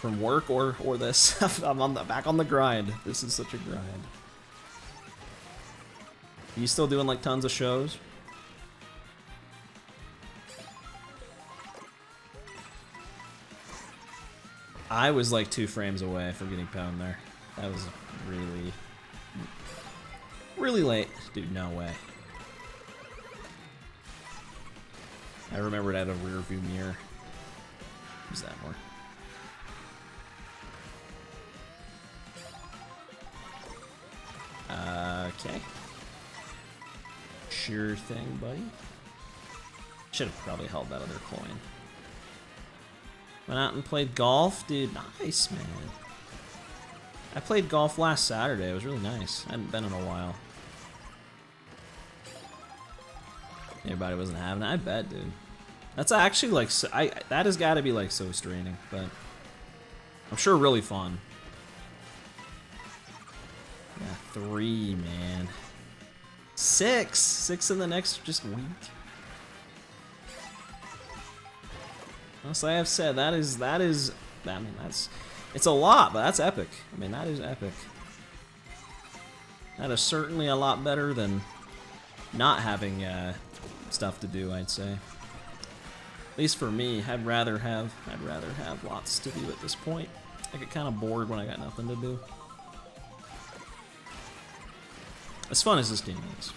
From work or this. I'm back on the grind. This is such a grind. You still doing like tons of shows? I was like 2 frames away from getting pwned there. That was really late. Dude, no way. I remembered I had a rear view mirror. Use that more. Okay. Sure thing, buddy. Should have probably held that other coin. Went out and played golf. Dude, nice, man. I played golf last Saturday. It was really nice. I hadn't been in a while. Everybody wasn't having it. I bet, dude. That's actually like, that has got to be like so straining, but I'm sure really fun. Yeah, 3, man. 6 in the next just week. Honestly, I have said that is I mean, It's a lot, but that's epic. I mean, that is epic. That is certainly a lot better than not having stuff to do, I'd say. At least for me, I'd rather have lots to do at this point. I get kind of bored when I got nothing to do. As fun as this game is.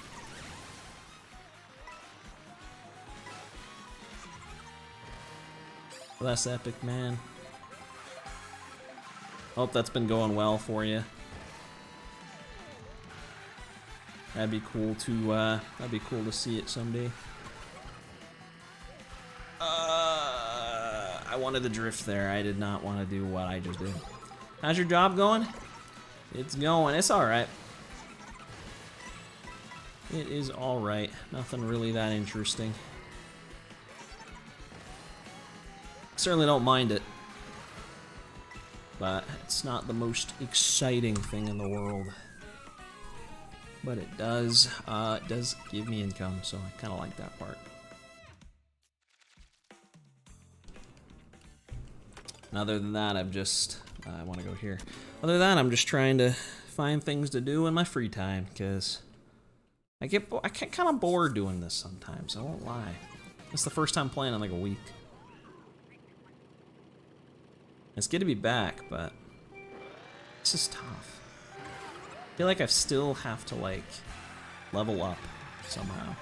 Well, that's epic, man. Hope that's been going well for you. That'd be cool to see it someday. I wanted to drift there. I did not want to do what I just did. How's your job going? It's going. It's alright. It is alright. Nothing really that interesting. Certainly don't mind it. But it's not the most exciting thing in the world. But it does give me income, so I kind of like that part. And other than that, I want to go here. Other than that, I'm just trying to find things to do in my free time, because I get kind of bored doing this sometimes, I won't lie. It's the first time playing in like a week. It's good to be back, but this is tough. I feel like I still have to like level up somehow.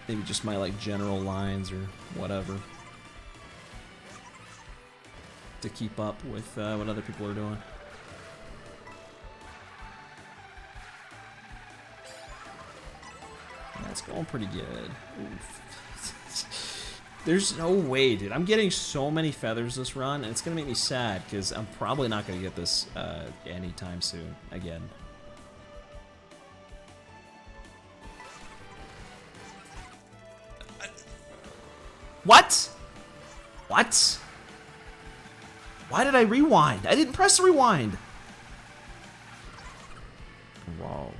Maybe just my like general lines or whatever to keep up with what other people are doing. That's going pretty good. Oof. There's no way, dude. I'm getting so many feathers this run, and it's gonna make me sad because I'm probably not gonna get this anytime soon again. What? What? Why did I rewind? I didn't press rewind. Whoa.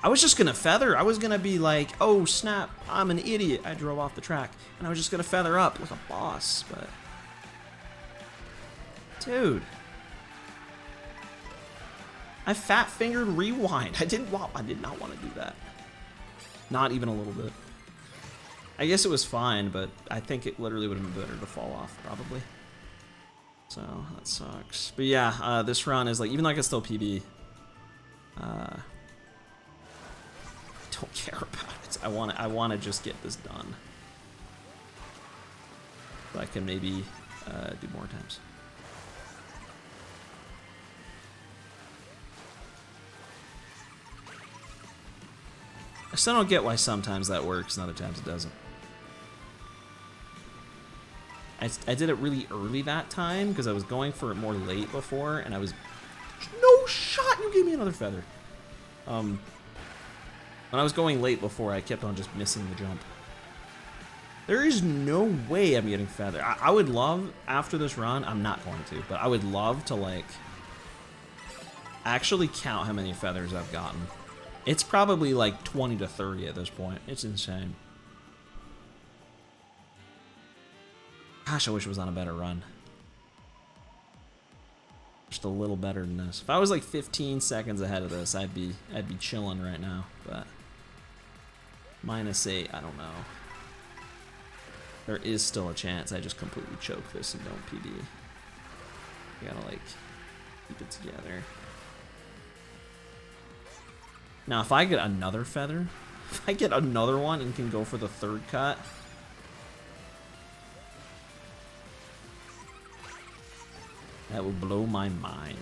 I was just gonna feather. I was gonna be like, oh snap, I'm an idiot. I drove off the track. And I was just gonna feather up like a boss, but... Dude. I fat-fingered rewind. I did not want to do that. Not even a little bit. I guess it was fine, but I think it literally would have been better to fall off, probably. So, that sucks. But yeah, this run is like, even though I can still PB, don't care about it. I want to just get this done. So I can maybe do more times. I still don't get why sometimes that works and other times it doesn't. I did it really early that time because I was going for it more late before, and I was... No shot! You gave me another feather. When I was going late before, I kept on just missing the jump. There is no way I'm getting feather. I would love, after this run, I'm not going to, but I would love to, like, actually count how many feathers I've gotten. It's probably like 20 to 30 at this point. It's insane. Gosh, I wish it was on a better run. Just a little better than this. If I was like 15 seconds ahead of this, I'd be chilling right now, but -8, I don't know. There is still a chance I just completely choke this and don't PB. I gotta like keep it together. Now, if I get another feather, if I get another one and can go for the third cut, that would blow my mind.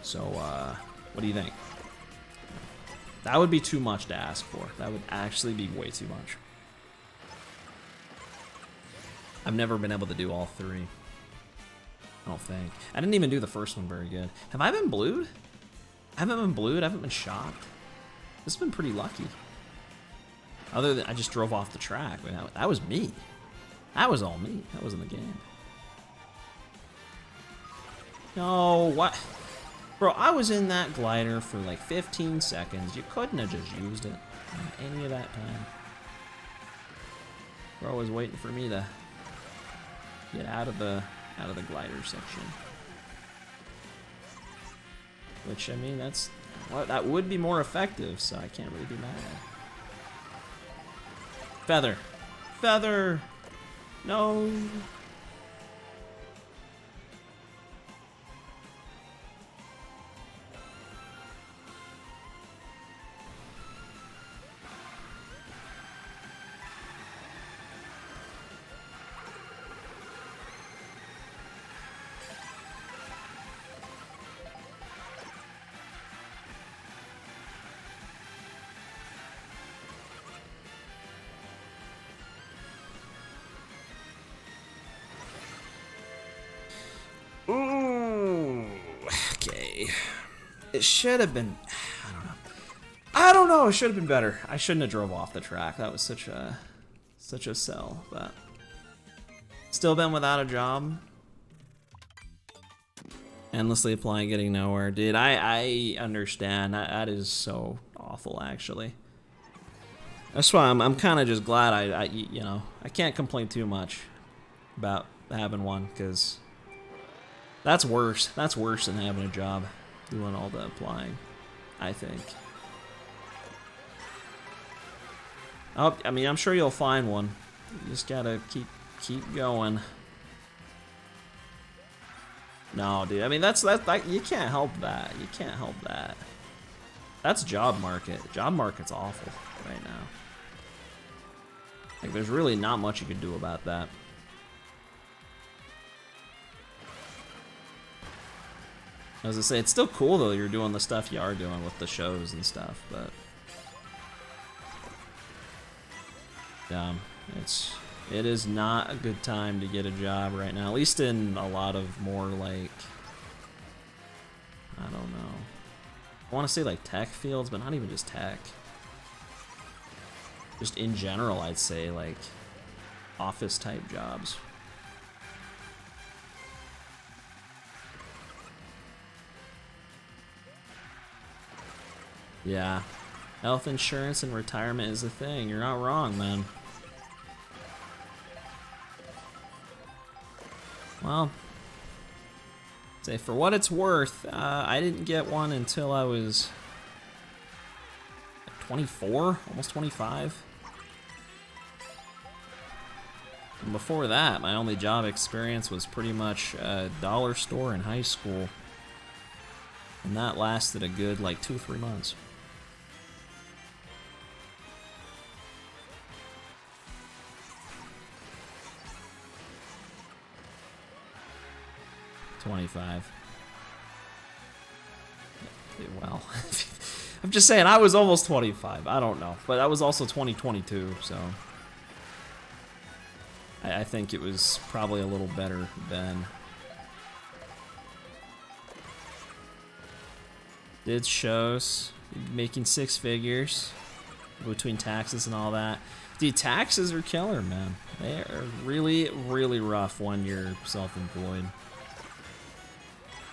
So, what do you think? That would be too much to ask for. That would actually be way too much. I've never been able to do all three. I don't think. I didn't even do the first one very good. Have I been blued? I haven't been blued. I haven't been shocked. This has been pretty lucky. Other than I just drove off the track. I mean, that was me. That was all me. That wasn't the game. No, what? Bro, I was in that glider for like 15 seconds. You couldn't have just used it any of that time. Bro was waiting for me to get out of the glider section. Which, I mean, that would be more effective, so I can't really be mad. Feather. Feather! No! Ooh, okay. It should have been. I don't know. I don't know. It should have been better. I shouldn't have drove off the track. That was such a sell. But still been without a job. Endlessly applying, getting nowhere, dude. I understand. That is so awful, actually. That's why I'm kind of just glad I can't complain too much about having one, because that's worse. That's worse than having a job, doing all the applying, I think. Oh, I mean, I'm sure you'll find one. You just gotta keep going. No, dude. I mean, that's you can't help that. You can't help that. That's job market. Job market's awful right now. Like, there's really not much you can do about that. As I say, it's still cool though you're doing the stuff you are doing with the shows and stuff, but it is not a good time to get a job right now, at least in a lot of more, like, I don't know. I want to say like tech fields, but not even just tech. Just in general, I'd say like office type jobs. Yeah, health insurance and retirement is a thing. You're not wrong, man. Well, say for what it's worth, I didn't get one until I was 24, almost 25. And before that, my only job experience was pretty much a dollar store in high school. And that lasted a good, like, 2-3 months. $25. Well, I'm just saying, I was almost 25. I don't know, but that was also 2022, so I think it was probably a little better then. Did shows, making 6 figures between taxes and all that. Dude, taxes are killer, man. They are really, really rough when you're self-employed.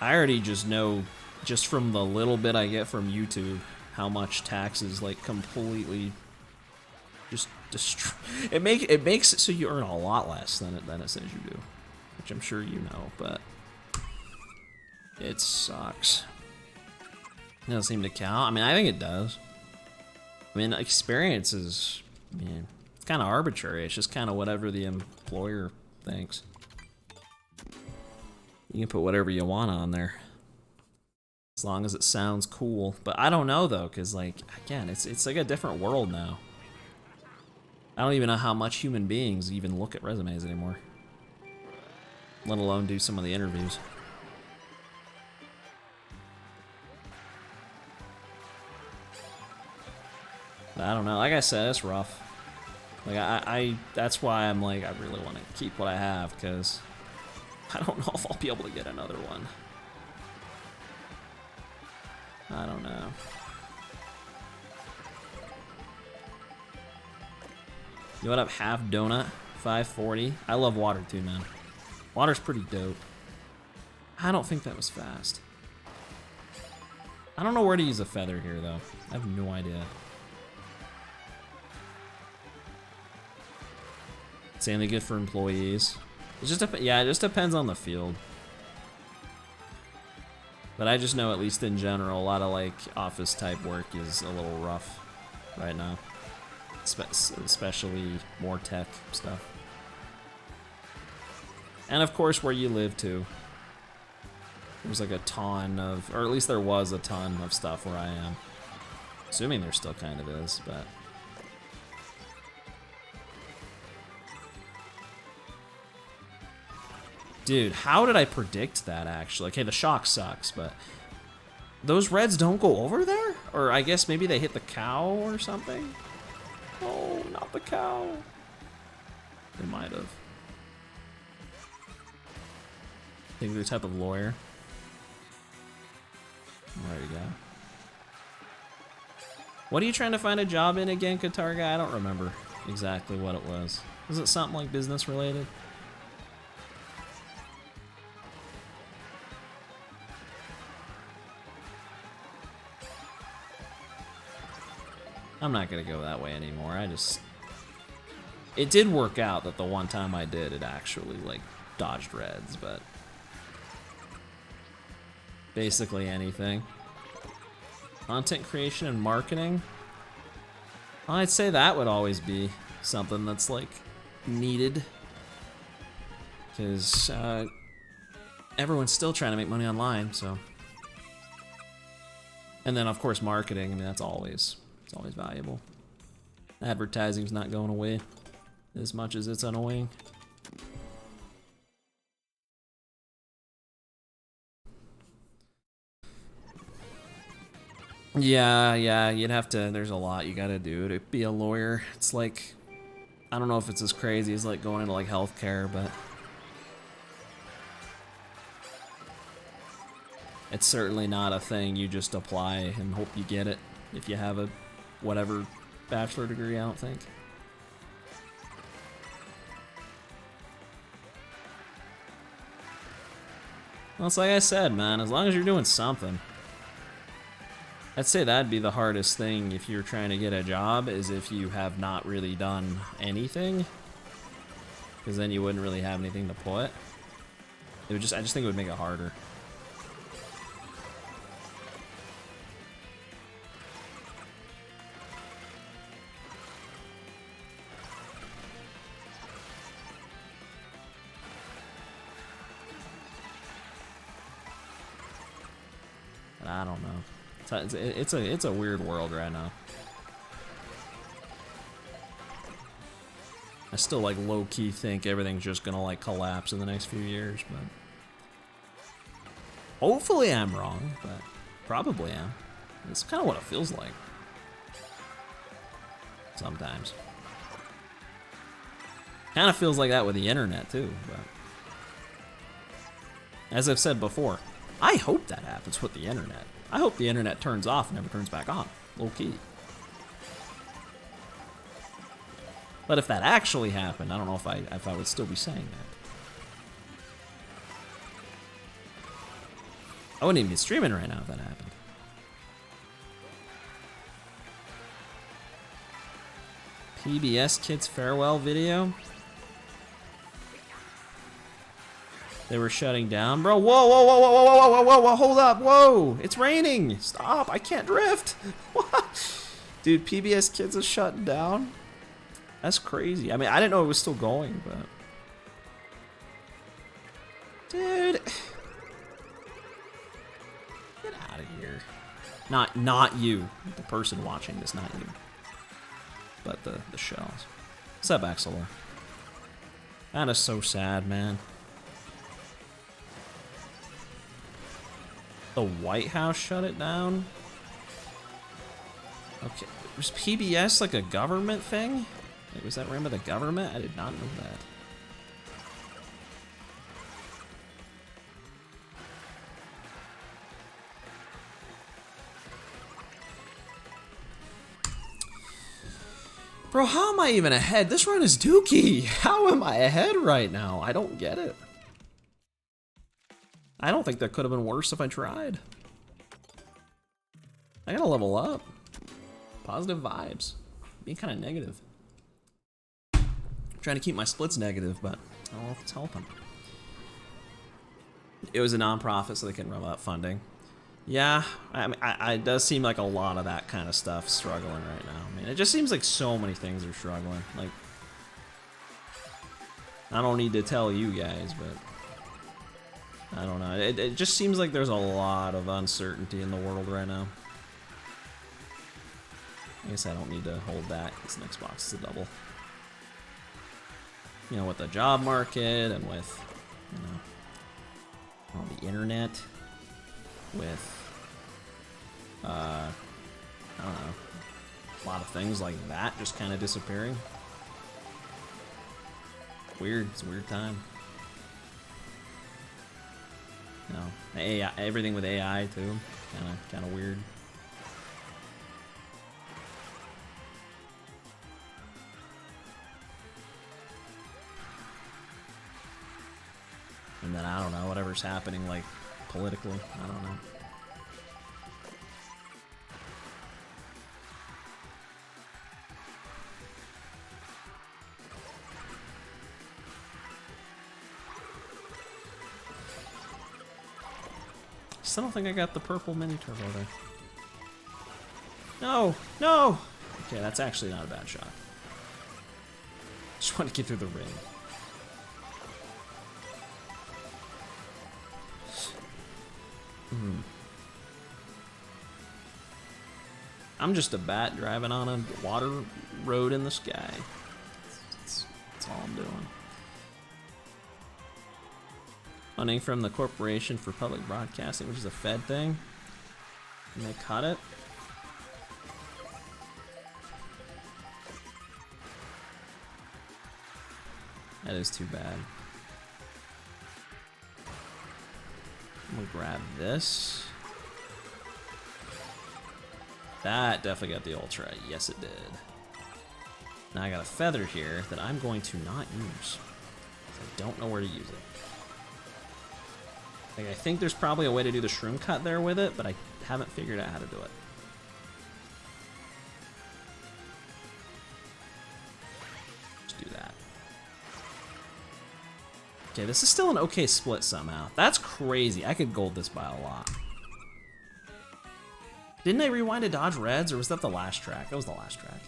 I already just know, just from the little bit I get from YouTube, how much taxes like completely just destroy. It makes it so you earn a lot less than it says you do, which I'm sure you know, but it sucks. It doesn't seem to count. I mean, I think it does. I mean, experience is, man, it's kind of arbitrary. It's just kind of whatever the employer thinks. You can put whatever you want on there, as long as it sounds cool. But I don't know though, because like, again, it's like a different world now. I don't even know how much human beings even look at resumes anymore, let alone do some of the interviews. But I don't know. Like I said, it's rough. Like I that's why I'm like, I really want to keep what I have, because I don't know if I'll be able to get another one. I don't know. You what up, half donut, 540. I love water too, man. Water's pretty dope. I don't think that was fast. I don't know where to use a feather here though. I have no idea. It's only good for employees. It just yeah, it just depends on the field. But I just know, at least in general, a lot of like office type work is a little rough right now, especially more tech stuff. And of course, where you live too. There's like a ton of, or at least there was a ton of stuff where I am. Assuming there still kind of is, but. Dude, how did I predict that actually? Okay, the shock sucks, but those reds don't go over there? Or I guess maybe they hit the cow or something? Oh, not the cow. They might have. Think they're the type of lawyer. There you go. What are you trying to find a job in again, Qatar guy? I don't remember exactly what it was. Was it something like business related? I'm not gonna go that way anymore. It did work out that the one time I did, it actually like dodged reds, but basically anything. Content creation and marketing. I'd say that would always be something that's like needed, because everyone's still trying to make money online. So, and then of course marketing. I mean, it's always valuable. Advertising's not going away as much as it's annoying. Yeah, you'd have to, there's a lot you gotta do to be a lawyer. It's like, I don't know if it's as crazy as like going into like healthcare, but it's certainly not a thing you just apply and hope you get it if you have a whatever bachelor degree, I don't think. Well, it's like I said, man, as long as you're doing something. I'd say that'd be the hardest thing if you're trying to get a job, is if you have not really done anything, because then you wouldn't really have anything to put. It would I just think it would make it harder. But I don't know. It's a weird world right now. I still like low-key think everything's just gonna like collapse in the next few years, but hopefully I'm wrong, but probably am. It's kind of what it feels like sometimes. Kind of feels like that with the internet too, but as I've said before, I hope that happens with the internet. I hope the internet turns off and never turns back on, low-key. But if that actually happened, I don't know if I would still be saying that. I wouldn't even be streaming right now if that happened. PBS Kids farewell video. They were shutting down, bro. Whoa, whoa, whoa, whoa, whoa, whoa, whoa, whoa, hold up, whoa! It's raining. Stop! I can't drift. What? Dude, PBS Kids is shutting down. That's crazy. I mean, I didn't know it was still going, but dude, get out of here. Not you, the person watching this, not you, but the shells. What's up, Axelor? That is so sad, man. The White House shut it down? Okay, was PBS like a government thing? Wait, was that ran by the government? I did not know that. Bro, how am I even ahead? This run is dookie. How am I ahead right now? I don't get it. I don't think that could have been worse if I tried. I gotta level up. Positive vibes. Being kind of negative. I'm trying to keep my splits negative, but I don't know if it's helping. It was a non-profit, so they couldn't run out funding. Yeah, I mean, it does seem like a lot of that kind of stuff struggling right now. I mean, it just seems like so many things are struggling. Like, I don't need to tell you guys, but I don't know. It just seems like there's a lot of uncertainty in the world right now. I guess I don't need to hold that. This next box is a double. You know, with the job market and with, you know, on the internet, with, I don't know, a lot of things like that just kind of disappearing. Weird. It's a weird time. You know, AI, everything with AI too, kind of weird. And then I don't know, whatever's happening, like, politically, I don't know. Still don't think I got the purple mini turbo there. No! No! Okay, that's actually not a bad shot. Just want to get through the ring. I'm just a bat driving on a water road in the sky. That's all I'm doing. Funding from the Corporation for Public Broadcasting, which is a Fed thing. And they cut it. That is too bad. I'm gonna grab this. That definitely got the Ultra. Yes, it did. Now I got a feather here that I'm going to not use. I don't know where to use it. Like, I think there's probably a way to do the shroom cut there with it, but I haven't figured out how to do it. Just do that. Okay, this is still an okay split somehow. That's crazy. I could gold this by a lot. Didn't I rewind to dodge reds, or was that the last track? That was the last track.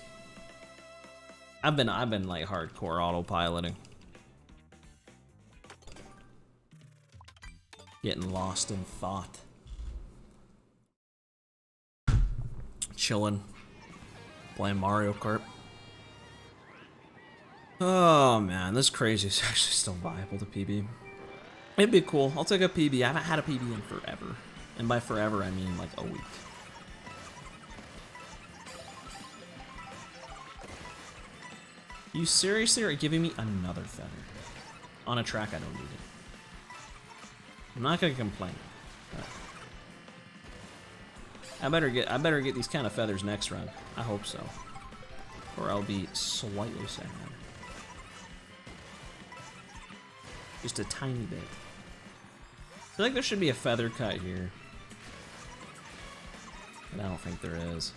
I've been like hardcore autopiloting. Getting lost in thought. Chilling. Playing Mario Kart. Oh man, this crazy is actually still viable to PB. It'd be cool. I'll take a PB. I haven't had a PB in forever. And by forever, I mean like a week. You seriously are giving me another feather on a track I don't need it. I'm not gonna complain. I better get these kind of feathers next run. I hope so, or I'll be slightly sad. Just a tiny bit. I feel like there should be a feather cut here, but I don't think there is.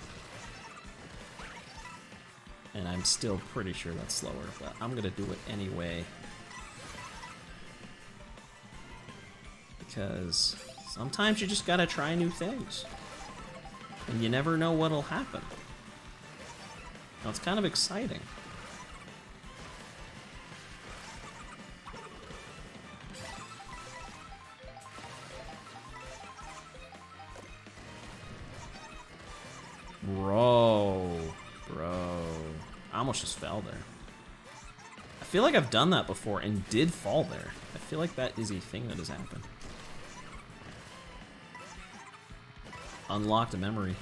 And I'm still pretty sure that's slower, but I'm gonna do it anyway. Because sometimes you just gotta try new things. And you never know what'll happen. Now, it's kind of exciting. Bro. I almost just fell there. I feel like I've done that before and did fall there. I feel like that is a thing that has happened. Unlocked a memory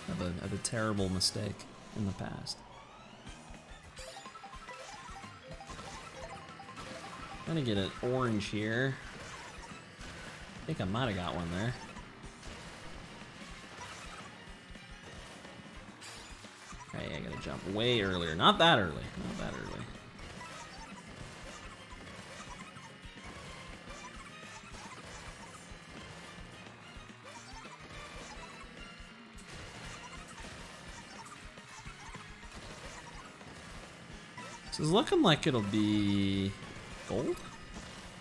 of a terrible mistake in the past. I'm gonna get an orange here. I think I might have got one there. Okay, I gotta jump way earlier. Not that early. Not that early. This is looking like it'll be gold.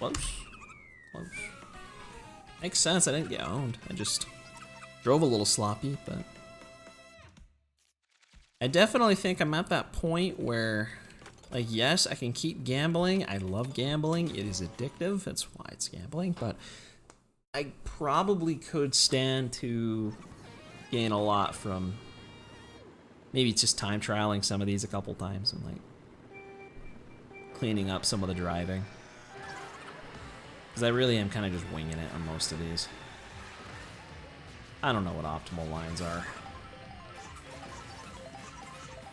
Close. Close. Makes sense. I didn't get owned. I just drove a little sloppy, but I definitely think I'm at that point where, like, yes, I can keep gambling. I love gambling. It is addictive. That's why it's gambling, but I probably could stand to gain a lot from maybe just time trialing some of these a couple times and like cleaning up some of the driving. Because I really am kind of just winging it on most of these. I don't know what optimal lines are.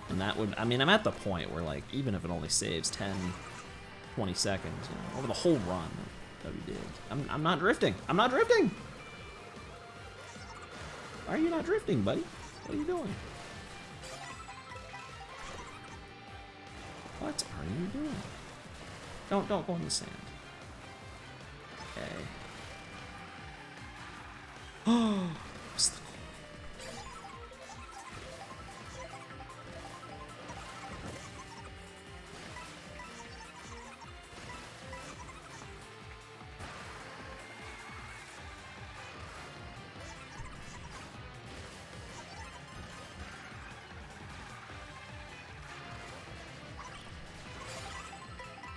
And that would, I mean, I'm at the point where, like, even if it only saves 10, 20 seconds, you know, over the whole run, that'd be big. I'm not drifting. I'm not drifting! Why are you not drifting, buddy? What are you doing? What are you doing? Don't go in the sand. Okay. Oh,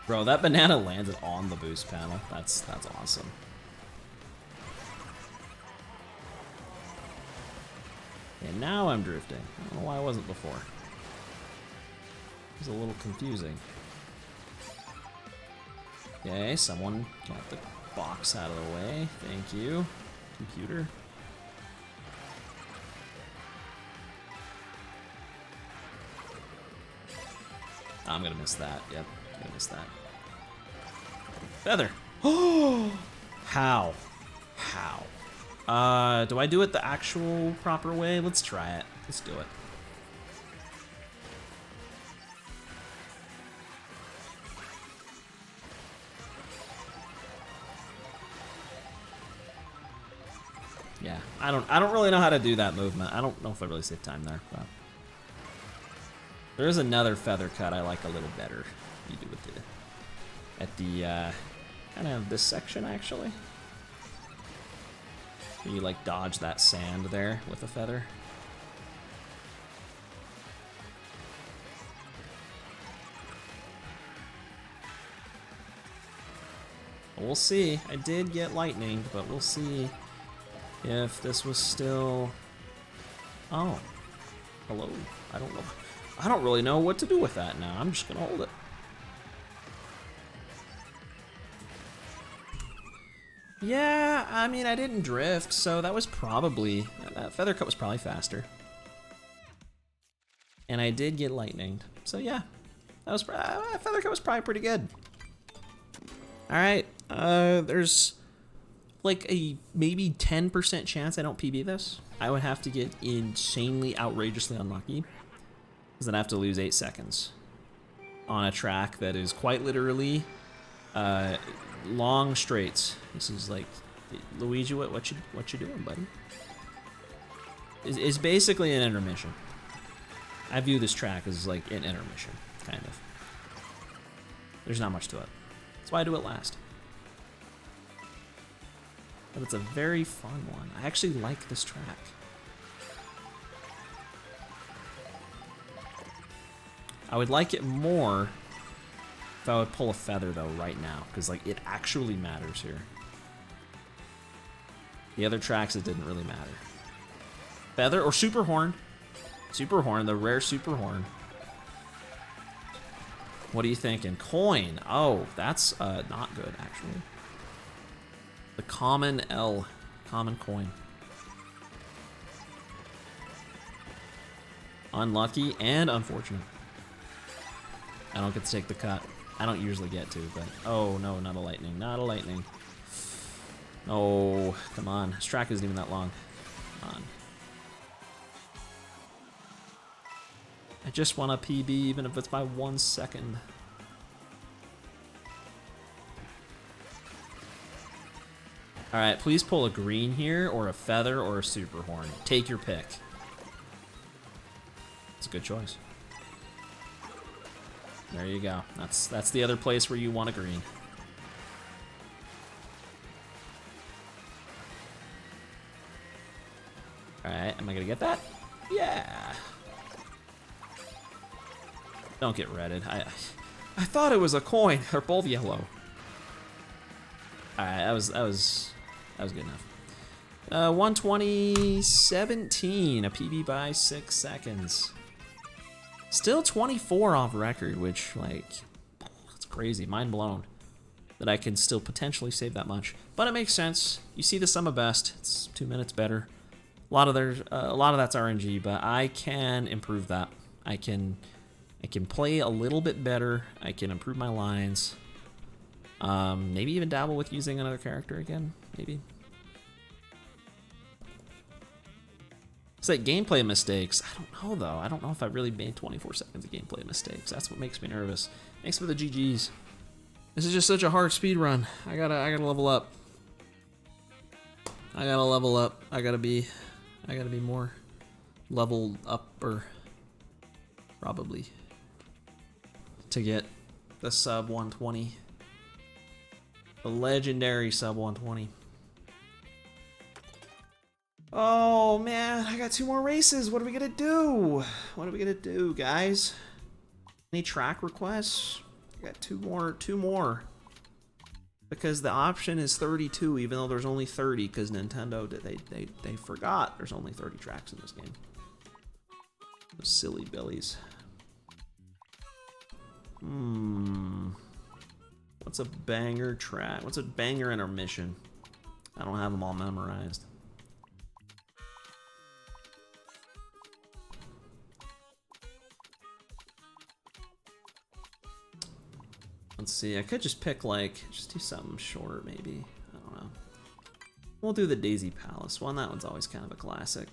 bro, that banana landed on the boost panel. That's awesome. And now I'm drifting. I don't know why I wasn't before. It was a little confusing. Okay, someone got the box out of the way. Thank you, computer. I'm gonna miss that. Yep, I'm gonna miss that. Feather. Oh, how? How? Do I do it the actual proper way? Let's try it. Let's do it. Yeah, I don't really know how to do that movement. I don't know if I really saved time there, but there is another feather cut I like a little better. You do it at the kind of this section actually. You like dodge that sand there with a feather. We'll see. I did get lightning, but we'll see if this was still... Oh. Hello. I don't know. I don't really know what to do with that now. I'm just gonna hold it. Yeah, I mean, I didn't drift, so that was probably... That feather cut was probably faster. And I did get lightninged. So yeah, that was feather cut was probably pretty good. Alright, there's like a maybe 10% chance I don't PB this. I would have to get insanely outrageously unlucky. Because then I have to lose 8 seconds. On a track that is quite literally long straights. This is like, Luigi, what you doing, buddy? It's basically an intermission. I view this track as like an intermission, kind of. There's not much to it. That's why I do it last. But it's a very fun one. I actually like this track. I would like it more if I would pull a feather though right now, because like it actually matters here. The other tracks it didn't really matter. Feather or super horn. Super horn, the rare super horn. What are you thinking? Coin. Oh, that's not good actually. The common L, common coin. Unlucky and unfortunate. I don't get to take the cut. I don't usually get to, but oh no, not a lightning, not a lightning. Oh, come on. This track isn't even that long. Come on. I just want a PB, even if it's by 1 second. All right, please pull a green here, or a feather, or a super horn. Take your pick. It's a good choice. There you go. That's the other place where you want a green. Alright, am I gonna get that? Yeah! Don't get redded. I thought it was a coin. They're both yellow. Alright, that was good enough. 120.17, a PB by 6 seconds. Still 24 off record, which, like, that's crazy. Mind blown that I can still potentially save that much. But it makes sense. You see the sum of best. It's 2 minutes better. A lot of that's RNG, but I can improve that. I can play a little bit better. I can improve my lines. Maybe even dabble with using another character again. Maybe. It's like gameplay mistakes. I don't know though. I don't know if I really made 24 seconds of gameplay mistakes. That's what makes me nervous. Thanks for the GGs. This is just such a hard speed run. I gotta level up. I gotta level up. I gotta be more leveled up, or probably, to get the sub 120. The legendary sub 120. Oh man, I got 2 more races. What are we gonna do? What are we gonna do, guys? Any track requests? I got 2 more. Because the option is 32, even though there's only 30, because Nintendo they forgot there's only 30 tracks in this game. Those silly billies. What's a banger track? What's a banger intermission? I don't have them all memorized. Let's see, I could just pick, like, just do something short, maybe. I don't know. We'll do the Daisy Palace one. That one's always kind of a classic.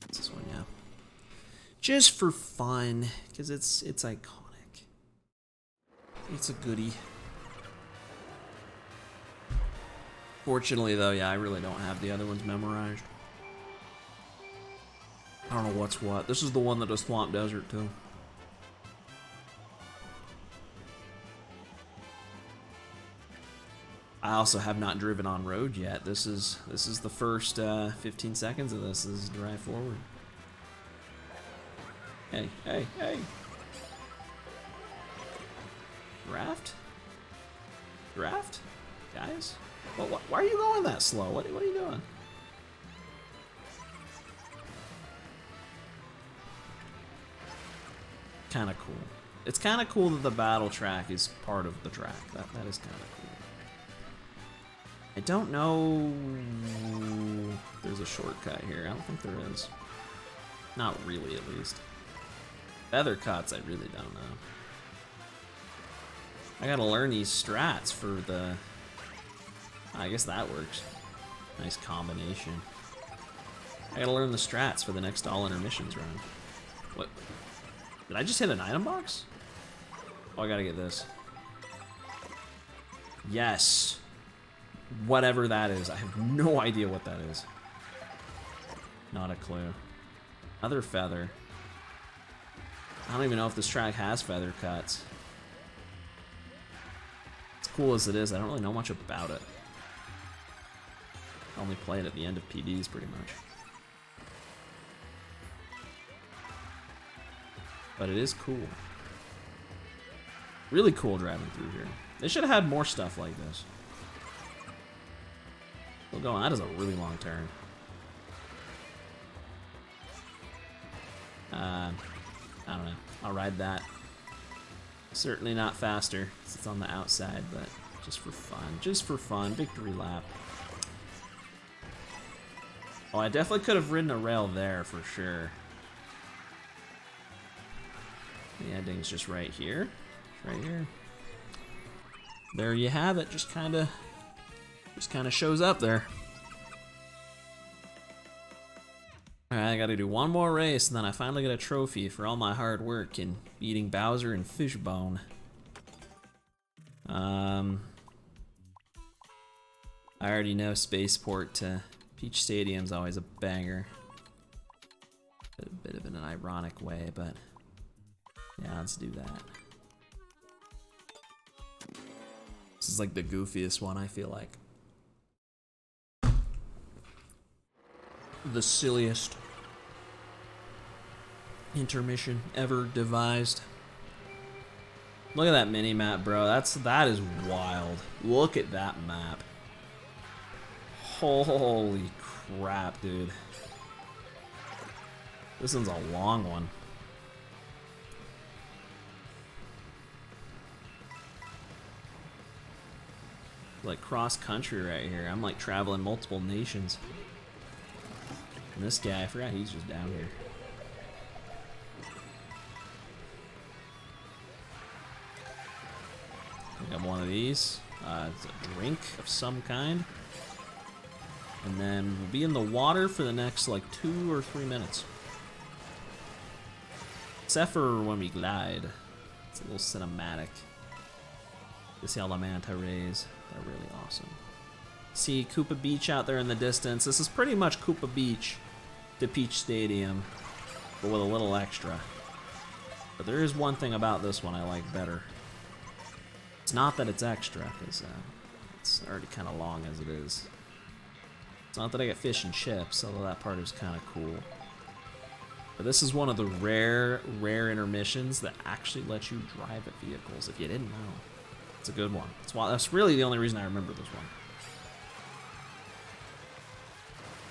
What's this one? Yeah. Just for fun, because it's iconic. It's a goodie. Fortunately, though, yeah, I really don't have the other ones memorized. I don't know what's what. This is the one that does Swamp Desert, too. I also have not driven on road yet. This is the first 15 seconds of this. This is drive forward. Hey, hey, hey. Draft? Draft? Guys? Well, why are you going that slow? What are you doing? Kind of cool. It's kind of cool that the battle track is part of the track. That is kind of cool. I don't know if there's a shortcut here. I don't think there is. Not really, at least. Feather cuts, I really don't know. I gotta learn these strats for the... I guess that works. Nice combination. I gotta learn the strats for the next all intermissions round. What? Did I just hit an item box? Oh, I gotta get this. Yes. Whatever that is. I have no idea what that is. Not a clue. Another feather. I don't even know if this track has feather cuts. As cool as it is, I don't really know much about it. I only play it at the end of PDs, pretty much. But it is cool. Really cool driving through here. They should have had more stuff like this. Still going. That is a really long turn. I don't know. I'll ride that. Certainly not faster, because it's on the outside, but just for fun. Just for fun. Victory lap. Oh, I definitely could have ridden a rail there for sure. The ending's just right here. Right here. There you have it. Just kind of shows up there. Alright, I gotta do one more race, and then I finally get a trophy for all my hard work in beating Bowser and Fishbone. I already know Spaceport to Peach Stadium's always a banger. A bit of an ironic way, but Yeah, let's do that. This is like the goofiest one, I feel like. The silliest intermission ever devised. Look at that mini map, bro. That is wild. Look at that map. Holy crap, dude. This one's a long one. Like cross country right here. I'm like traveling multiple nations. And this guy, I forgot he's just down here. We got one of these. It's a drink of some kind. And then we'll be in the water for the next like 2 or 3 minutes. Except for when we glide. It's a little cinematic. You see all the manta rays. They're really awesome. See Koopa Beach out there in the distance. This is pretty much Koopa Beach to Peach Stadium, but with a little extra. But there is one thing about this one I like better. It's not that it's extra, because it's already kind of long as it is. It's not that I get fish and chips, although that part is kind of cool. But this is one of the rare intermissions that actually let you drive at vehicles, if you didn't know. It's a good one. That's really the only reason I remember this one.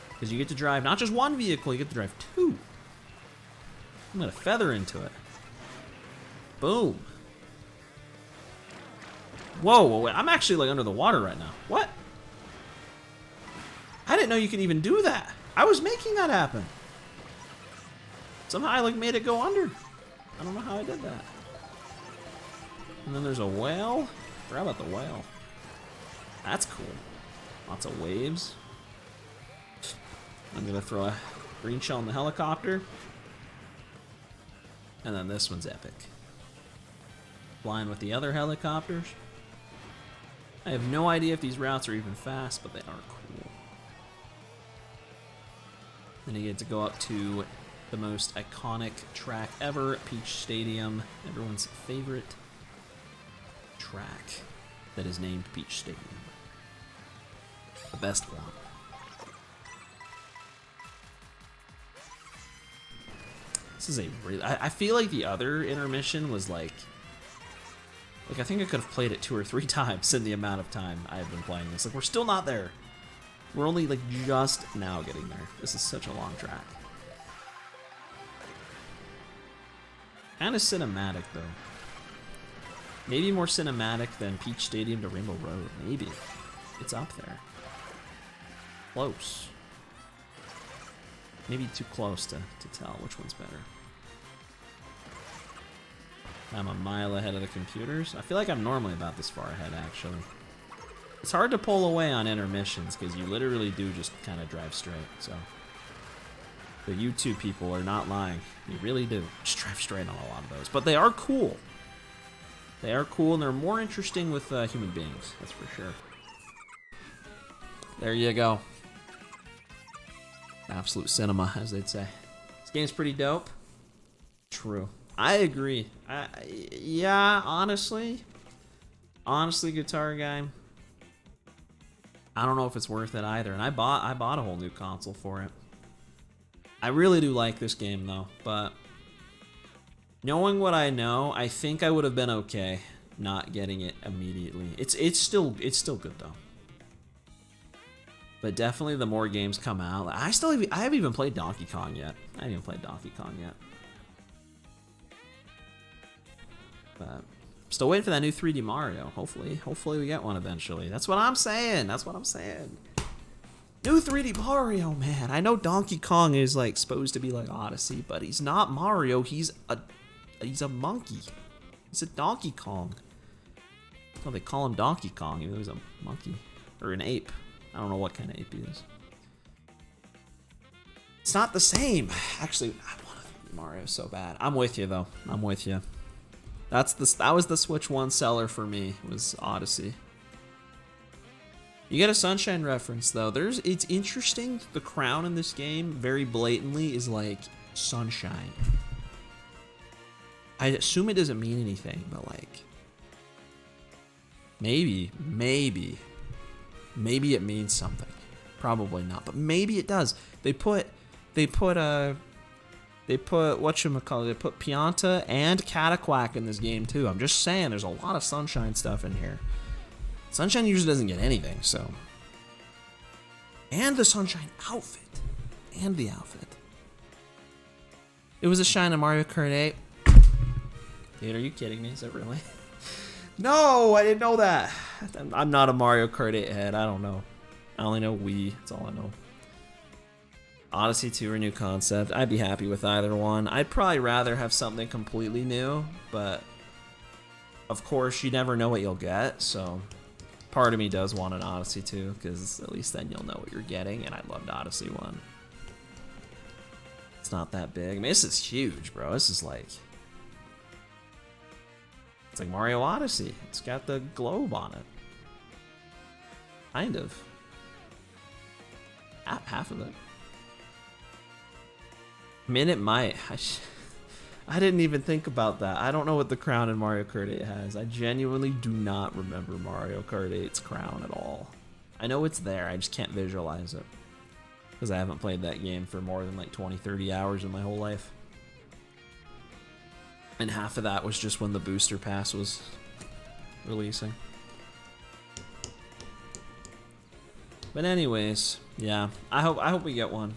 Because you get to drive not just one vehicle, you get to drive 2. I'm gonna feather into it. Boom. Whoa, wait, I'm actually like under the water right now. What? I didn't know you could even do that. I was making that happen. Somehow I like made it go under. I don't know how I did that. And then there's a whale. Forgot about the whale. That's cool. Lots of waves. I'm gonna throw a green shell in the helicopter. And then this one's epic. Flying with the other helicopters. I have no idea if these routes are even fast, but they are cool. Then you get to go up to the most iconic track ever, Peach Stadium, everyone's favorite track that is named Peach Stadium. The best one. This is a really... I feel like the other intermission was like I think I could have played it 2 or 3 times in the amount of time I have been playing this. Like, we're still not there. We're only like just now getting there. This is such a long track. Kind of cinematic though. Maybe more cinematic than Peach Stadium to Rainbow Road. Maybe. It's up there. Close. Maybe too close to tell which one's better. I'm a mile ahead of the computers. I feel like I'm normally about this far ahead, actually. It's hard to pull away on intermissions, because you literally do just kind of drive straight, so. The YouTube people are not lying. You really do. Just drive straight on a lot of those. But they are cool. They are cool, and they're more interesting with human beings, that's for sure. There you go. Absolute cinema, as they'd say. This game's pretty dope. True. I agree. Yeah, honestly, Guitar Guy, I don't know if it's worth it either. And I bought a whole new console for it. I really do like this game though, but knowing what I know, I think I would have been okay not getting it immediately. It's still good though. But definitely the more games come out, I haven't even played Donkey Kong yet. I haven't even played Donkey Kong yet. But still waiting for that new 3D Mario. Hopefully we get one eventually. That's what I'm saying. New 3D Mario, man. I know Donkey Kong is like supposed to be like Odyssey, but he's not Mario. He's a monkey. He's a Donkey Kong. Well, they call him Donkey Kong. Even though he's a monkey or an ape. I don't know what kind of ape he is. It's not the same. Actually, I want a Mario so bad. I'm with you though. I'm with you. That was the Switch 1 seller for me, was Odyssey. You get a Sunshine reference though. It's interesting. The crown in this game very blatantly is like sunshine. I assume it doesn't mean anything, but like, maybe it means something. Probably not, but maybe it does. They put whatchamacallit, they put Pianta and Cataquack in this game too. I'm just saying, there's a lot of Sunshine stuff in here. Sunshine usually doesn't get anything, so. And the Sunshine outfit. And the outfit. It was a shine in Mario Kart 8. Dude, are you kidding me? Is that really? No, I didn't know that. I'm not a Mario Kart 8 head. I don't know. I only know Wii. That's all I know. Odyssey 2 or new concept. I'd be happy with either one. I'd probably rather have something completely new, but of course you never know what you'll get, so part of me does want an Odyssey 2, because at least then you'll know what you're getting, and I loved Odyssey 1. It's not that big. I mean, this is huge, bro. This is like... It's like Mario Odyssey. It's got the globe on it. Kind of. Half of it. I mean, it might. I didn't even think about that. I don't know what the crown in Mario Kart 8 has. I genuinely do not remember Mario Kart 8's crown at all. I know it's there, I just can't visualize it. Because I haven't played that game for more than like 20, 30 hours in my whole life. And half of that was just when the booster pass was releasing. But anyways, yeah, I hope we get one.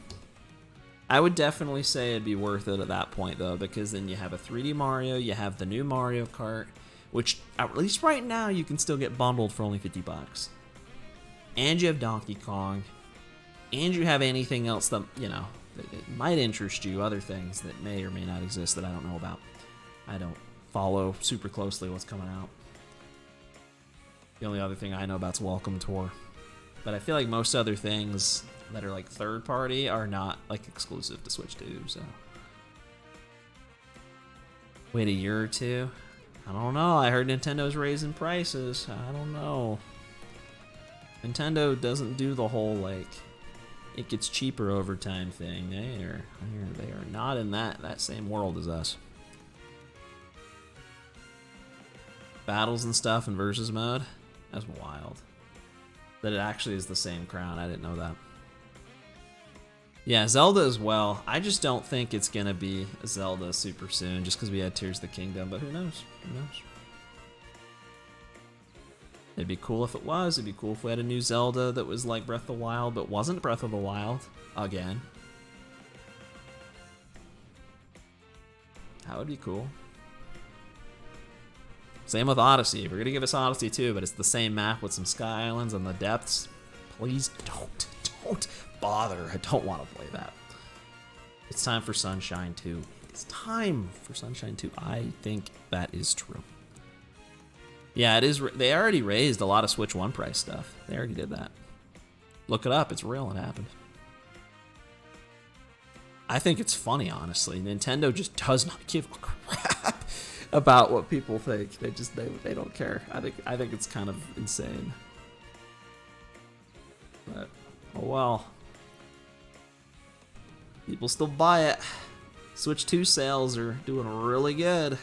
I would definitely say it'd be worth it at that point, though, because then you have a 3D Mario, you have the new Mario Kart, which, at least right now, you can still get bundled for only $50. And you have Donkey Kong, and you have anything else that, you know, that might interest you, other things that may or may not exist that I don't know about. I don't follow super closely what's coming out. The only other thing I know about is Welcome Tour. But I feel like most other things that are like third party are not like exclusive to Switch 2, so. Wait a year or two? I don't know. I heard Nintendo's raising prices. I don't know. Nintendo doesn't do the whole like it gets cheaper over time thing. They are not in that same world as us. Battles and stuff in versus mode. That's wild. That it actually is the same crown. I didn't know that. Yeah, Zelda as well. I just don't think it's gonna be Zelda super soon, just because we had Tears of the Kingdom. But who knows? Who knows? It'd be cool if it was. It'd be cool if we had a new Zelda that was like Breath of the Wild, but wasn't Breath of the Wild again. That would be cool. Same with Odyssey. If we're gonna give us Odyssey 2, but it's the same map with some Sky Islands and the depths, please don't bother. I don't want to play that. It's time for Sunshine 2. It's time for Sunshine 2. I think that is true. Yeah, it is. They already raised a lot of Switch 1 price stuff. They already did that. Look it up. It's real. It happened. I think it's funny, honestly. Nintendo just does not give a crap about what people think. They don't care. I think it's kind of insane. But oh well. People still buy it. Switch 2 sales are doing really good,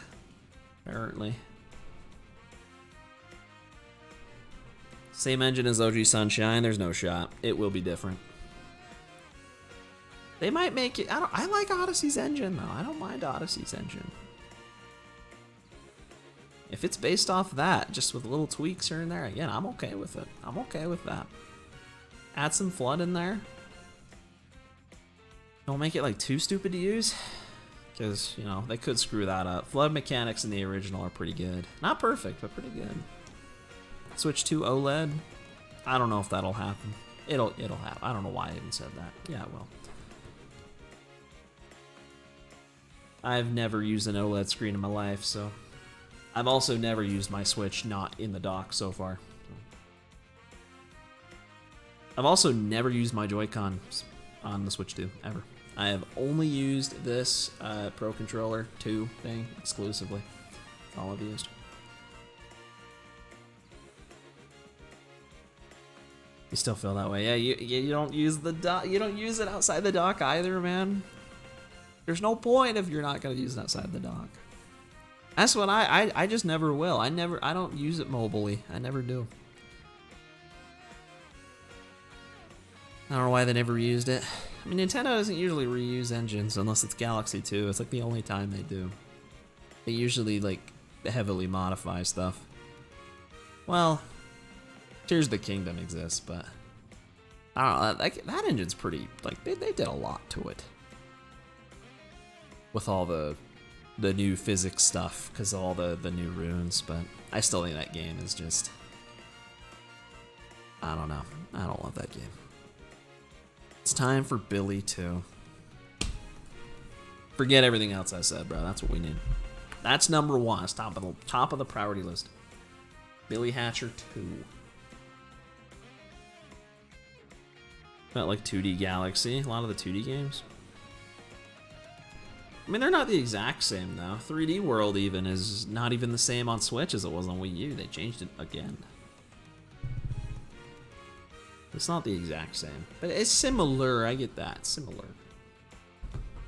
apparently. Same engine as OG Sunshine. There's no shot. It will be different. They might make it. I like Odyssey's engine though. I don't mind Odyssey's engine. If it's based off that, just with little tweaks here and there, again, I'm okay with it. I'm okay with that. Add some flood in there. Don't make it like too stupid to use, because you know they could screw that up. Flood mechanics in the original are pretty good. Not perfect, but pretty good. Switch to OLED. I don't know if that'll happen. It'll happen. I don't know why I even said that. Yeah, it will. I've never used an OLED screen in my life, so I've also never used my Switch not in the dock so far. I've also never used my Joy-Cons on the Switch 2, ever. I have only used this Pro Controller 2 thing exclusively. That's all I've used. You still feel that way? Yeah, you don't use the dock. You don't use it outside the dock either, man. There's no point if you're not gonna use it outside the dock. That's what I just never will. I don't use it mobily. I never do. I don't know why they never used it. I mean, Nintendo doesn't usually reuse engines unless it's Galaxy 2. It's like the only time they do. They usually like heavily modify stuff. Well, Tears of the Kingdom exists, but I don't know. That engine's pretty, like, they did a lot to it. With all the new physics stuff, because of all the new runes, but I still think that game is just, I don't know. I don't love that game. It's time for Billy 2. Forget everything else I said, bro. That's what we need. That's number 1. It's top of the priority list. Billy Hatcher 2. About like 2D Galaxy. A lot of the 2D games. I mean, they're not the exact same though. 3D World even is not even the same on Switch as it was on Wii U. They changed it again. It's not the exact same, but it's similar. I get that, similar.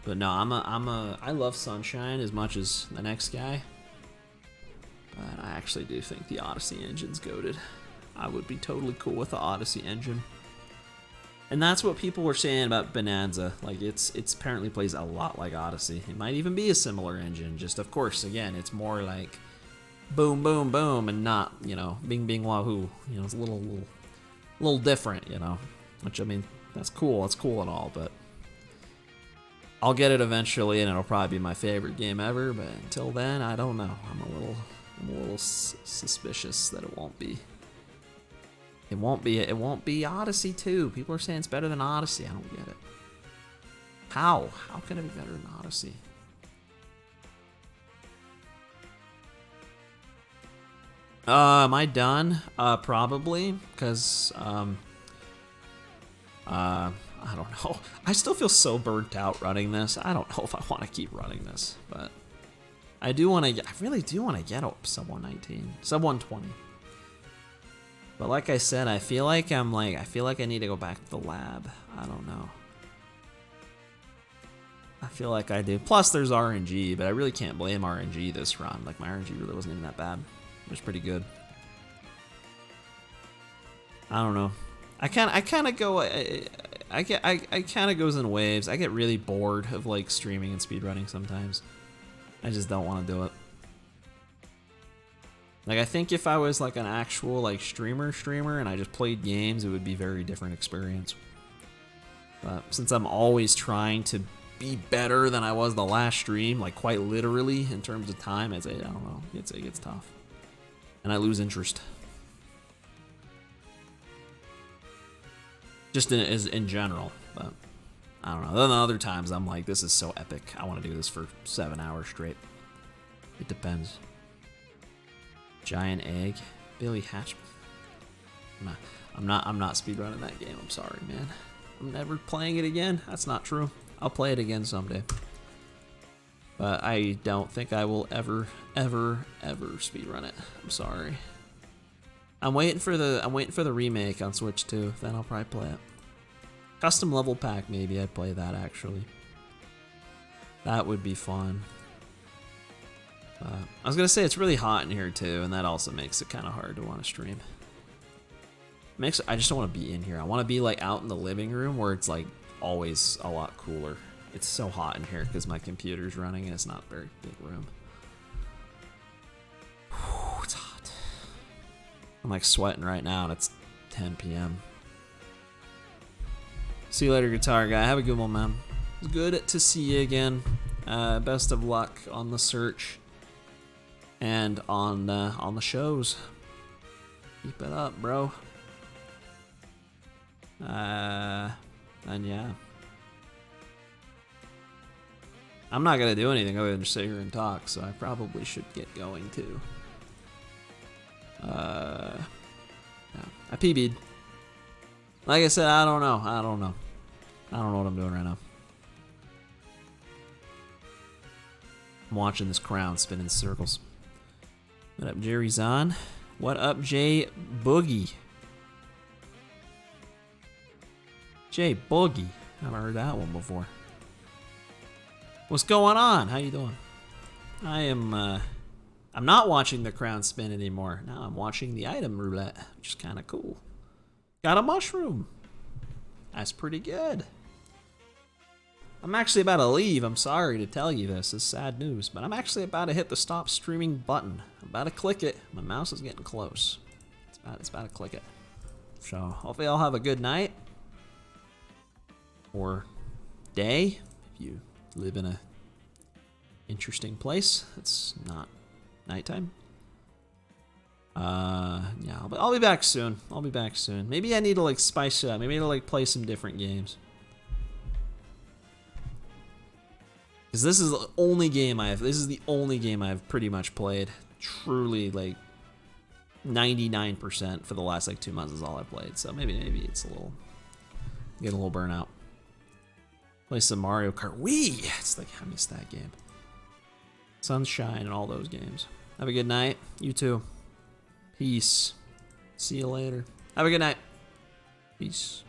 But no, I love Sunshine as much as the next guy. But I actually do think the Odyssey engine's goated. I would be totally cool with the Odyssey engine. And that's what people were saying about Bonanza. Like, it's apparently plays a lot like Odyssey. It might even be a similar engine. Just, of course, again, it's more like boom, boom, boom, and not, you know, bing, bing, wahoo. You know, it's a little different, you know. Which, I mean, that's cool. It's cool and all, but I'll get it eventually, and it'll probably be my favorite game ever. But until then, I don't know. I'm a little suspicious that it won't be. It won't be Odyssey 2. People are saying it's better than Odyssey. I don't get it. How? How can it be better than Odyssey? Am I done? Probably, because I don't know. I still feel so burnt out running this. I don't know if I want to keep running this, but I really do want to get up sub 119, sub 120. But like I said, I feel like I need to go back to the lab. I don't know. I feel like I do. Plus, there's RNG, but I really can't blame RNG this run. Like, my RNG really wasn't even that bad. It was pretty good. I don't know. I kind of go. I kind of goes in waves. I get really bored of like streaming and speedrunning sometimes. I just don't want to do it. Like, I think if I was like an actual like streamer and I just played games, it would be a very different experience. But since I'm always trying to be better than I was the last stream, like quite literally in terms of time, I'd say, I don't know, it gets tough. And I lose interest. Just in general, but I don't know. Then other times I'm like, this is so epic. I want to do this for 7 hours straight. It depends. Giant egg, Billy Hatchman. I'm not speedrunning that game. I'm sorry, man. I'm never playing it again. That's not true. I'll play it again someday. But I don't think I will ever speedrun it. I'm sorry. I'm waiting for the remake on Switch 2. Then I'll probably play it. Custom level pack, maybe I'd play that actually. That would be fun. I was gonna say it's really hot in here too, and that also makes it kind of hard to want to stream. I just don't want to be in here. I want to be like out in the living room where it's like always a lot cooler. It's so hot in here because my computer's running and it's not a very big room. Whew, it's hot. I'm like sweating right now and it's 10 p.m. See you later, guitar guy. Have a good one, man. It's good to see you again. Best of luck on the search and on the shows. Keep it up, bro. And yeah. I'm not gonna do anything other than just sit here and talk, so I probably should get going too. Yeah. I PB'd. Like I said, I don't know what I'm doing right now. I'm watching this crown spin in circles. What up, Jerry Zahn? What up, Jay Boogie? Jay Boogie. I haven't heard that one before. What's going on? How you doing? I am I'm not watching the crown spin anymore. Now I'm watching the item roulette, which is kind of cool. Got a mushroom. That's pretty good. I'm actually about to leave. I'm sorry to tell you this. It's sad news, but I'm actually about to hit the stop streaming button. I'm about to click it. My mouse is getting close. It's about to click it. So hopefully I'll have a good night or day if you live in a interesting place. It's not nighttime. Yeah, I'll be back soon. I'll be back soon. Maybe I need to like spice it up. Maybe I need to like play some different games. Because this is the only game I've pretty much played. Truly, like 99% for the last like 2 months is all I've played. So maybe it's a little, get a little burnout. Play some Mario Kart Wii. It's like, I missed that game. Sunshine and all those games. Have a good night. You too. Peace. See you later. Have a good night. Peace.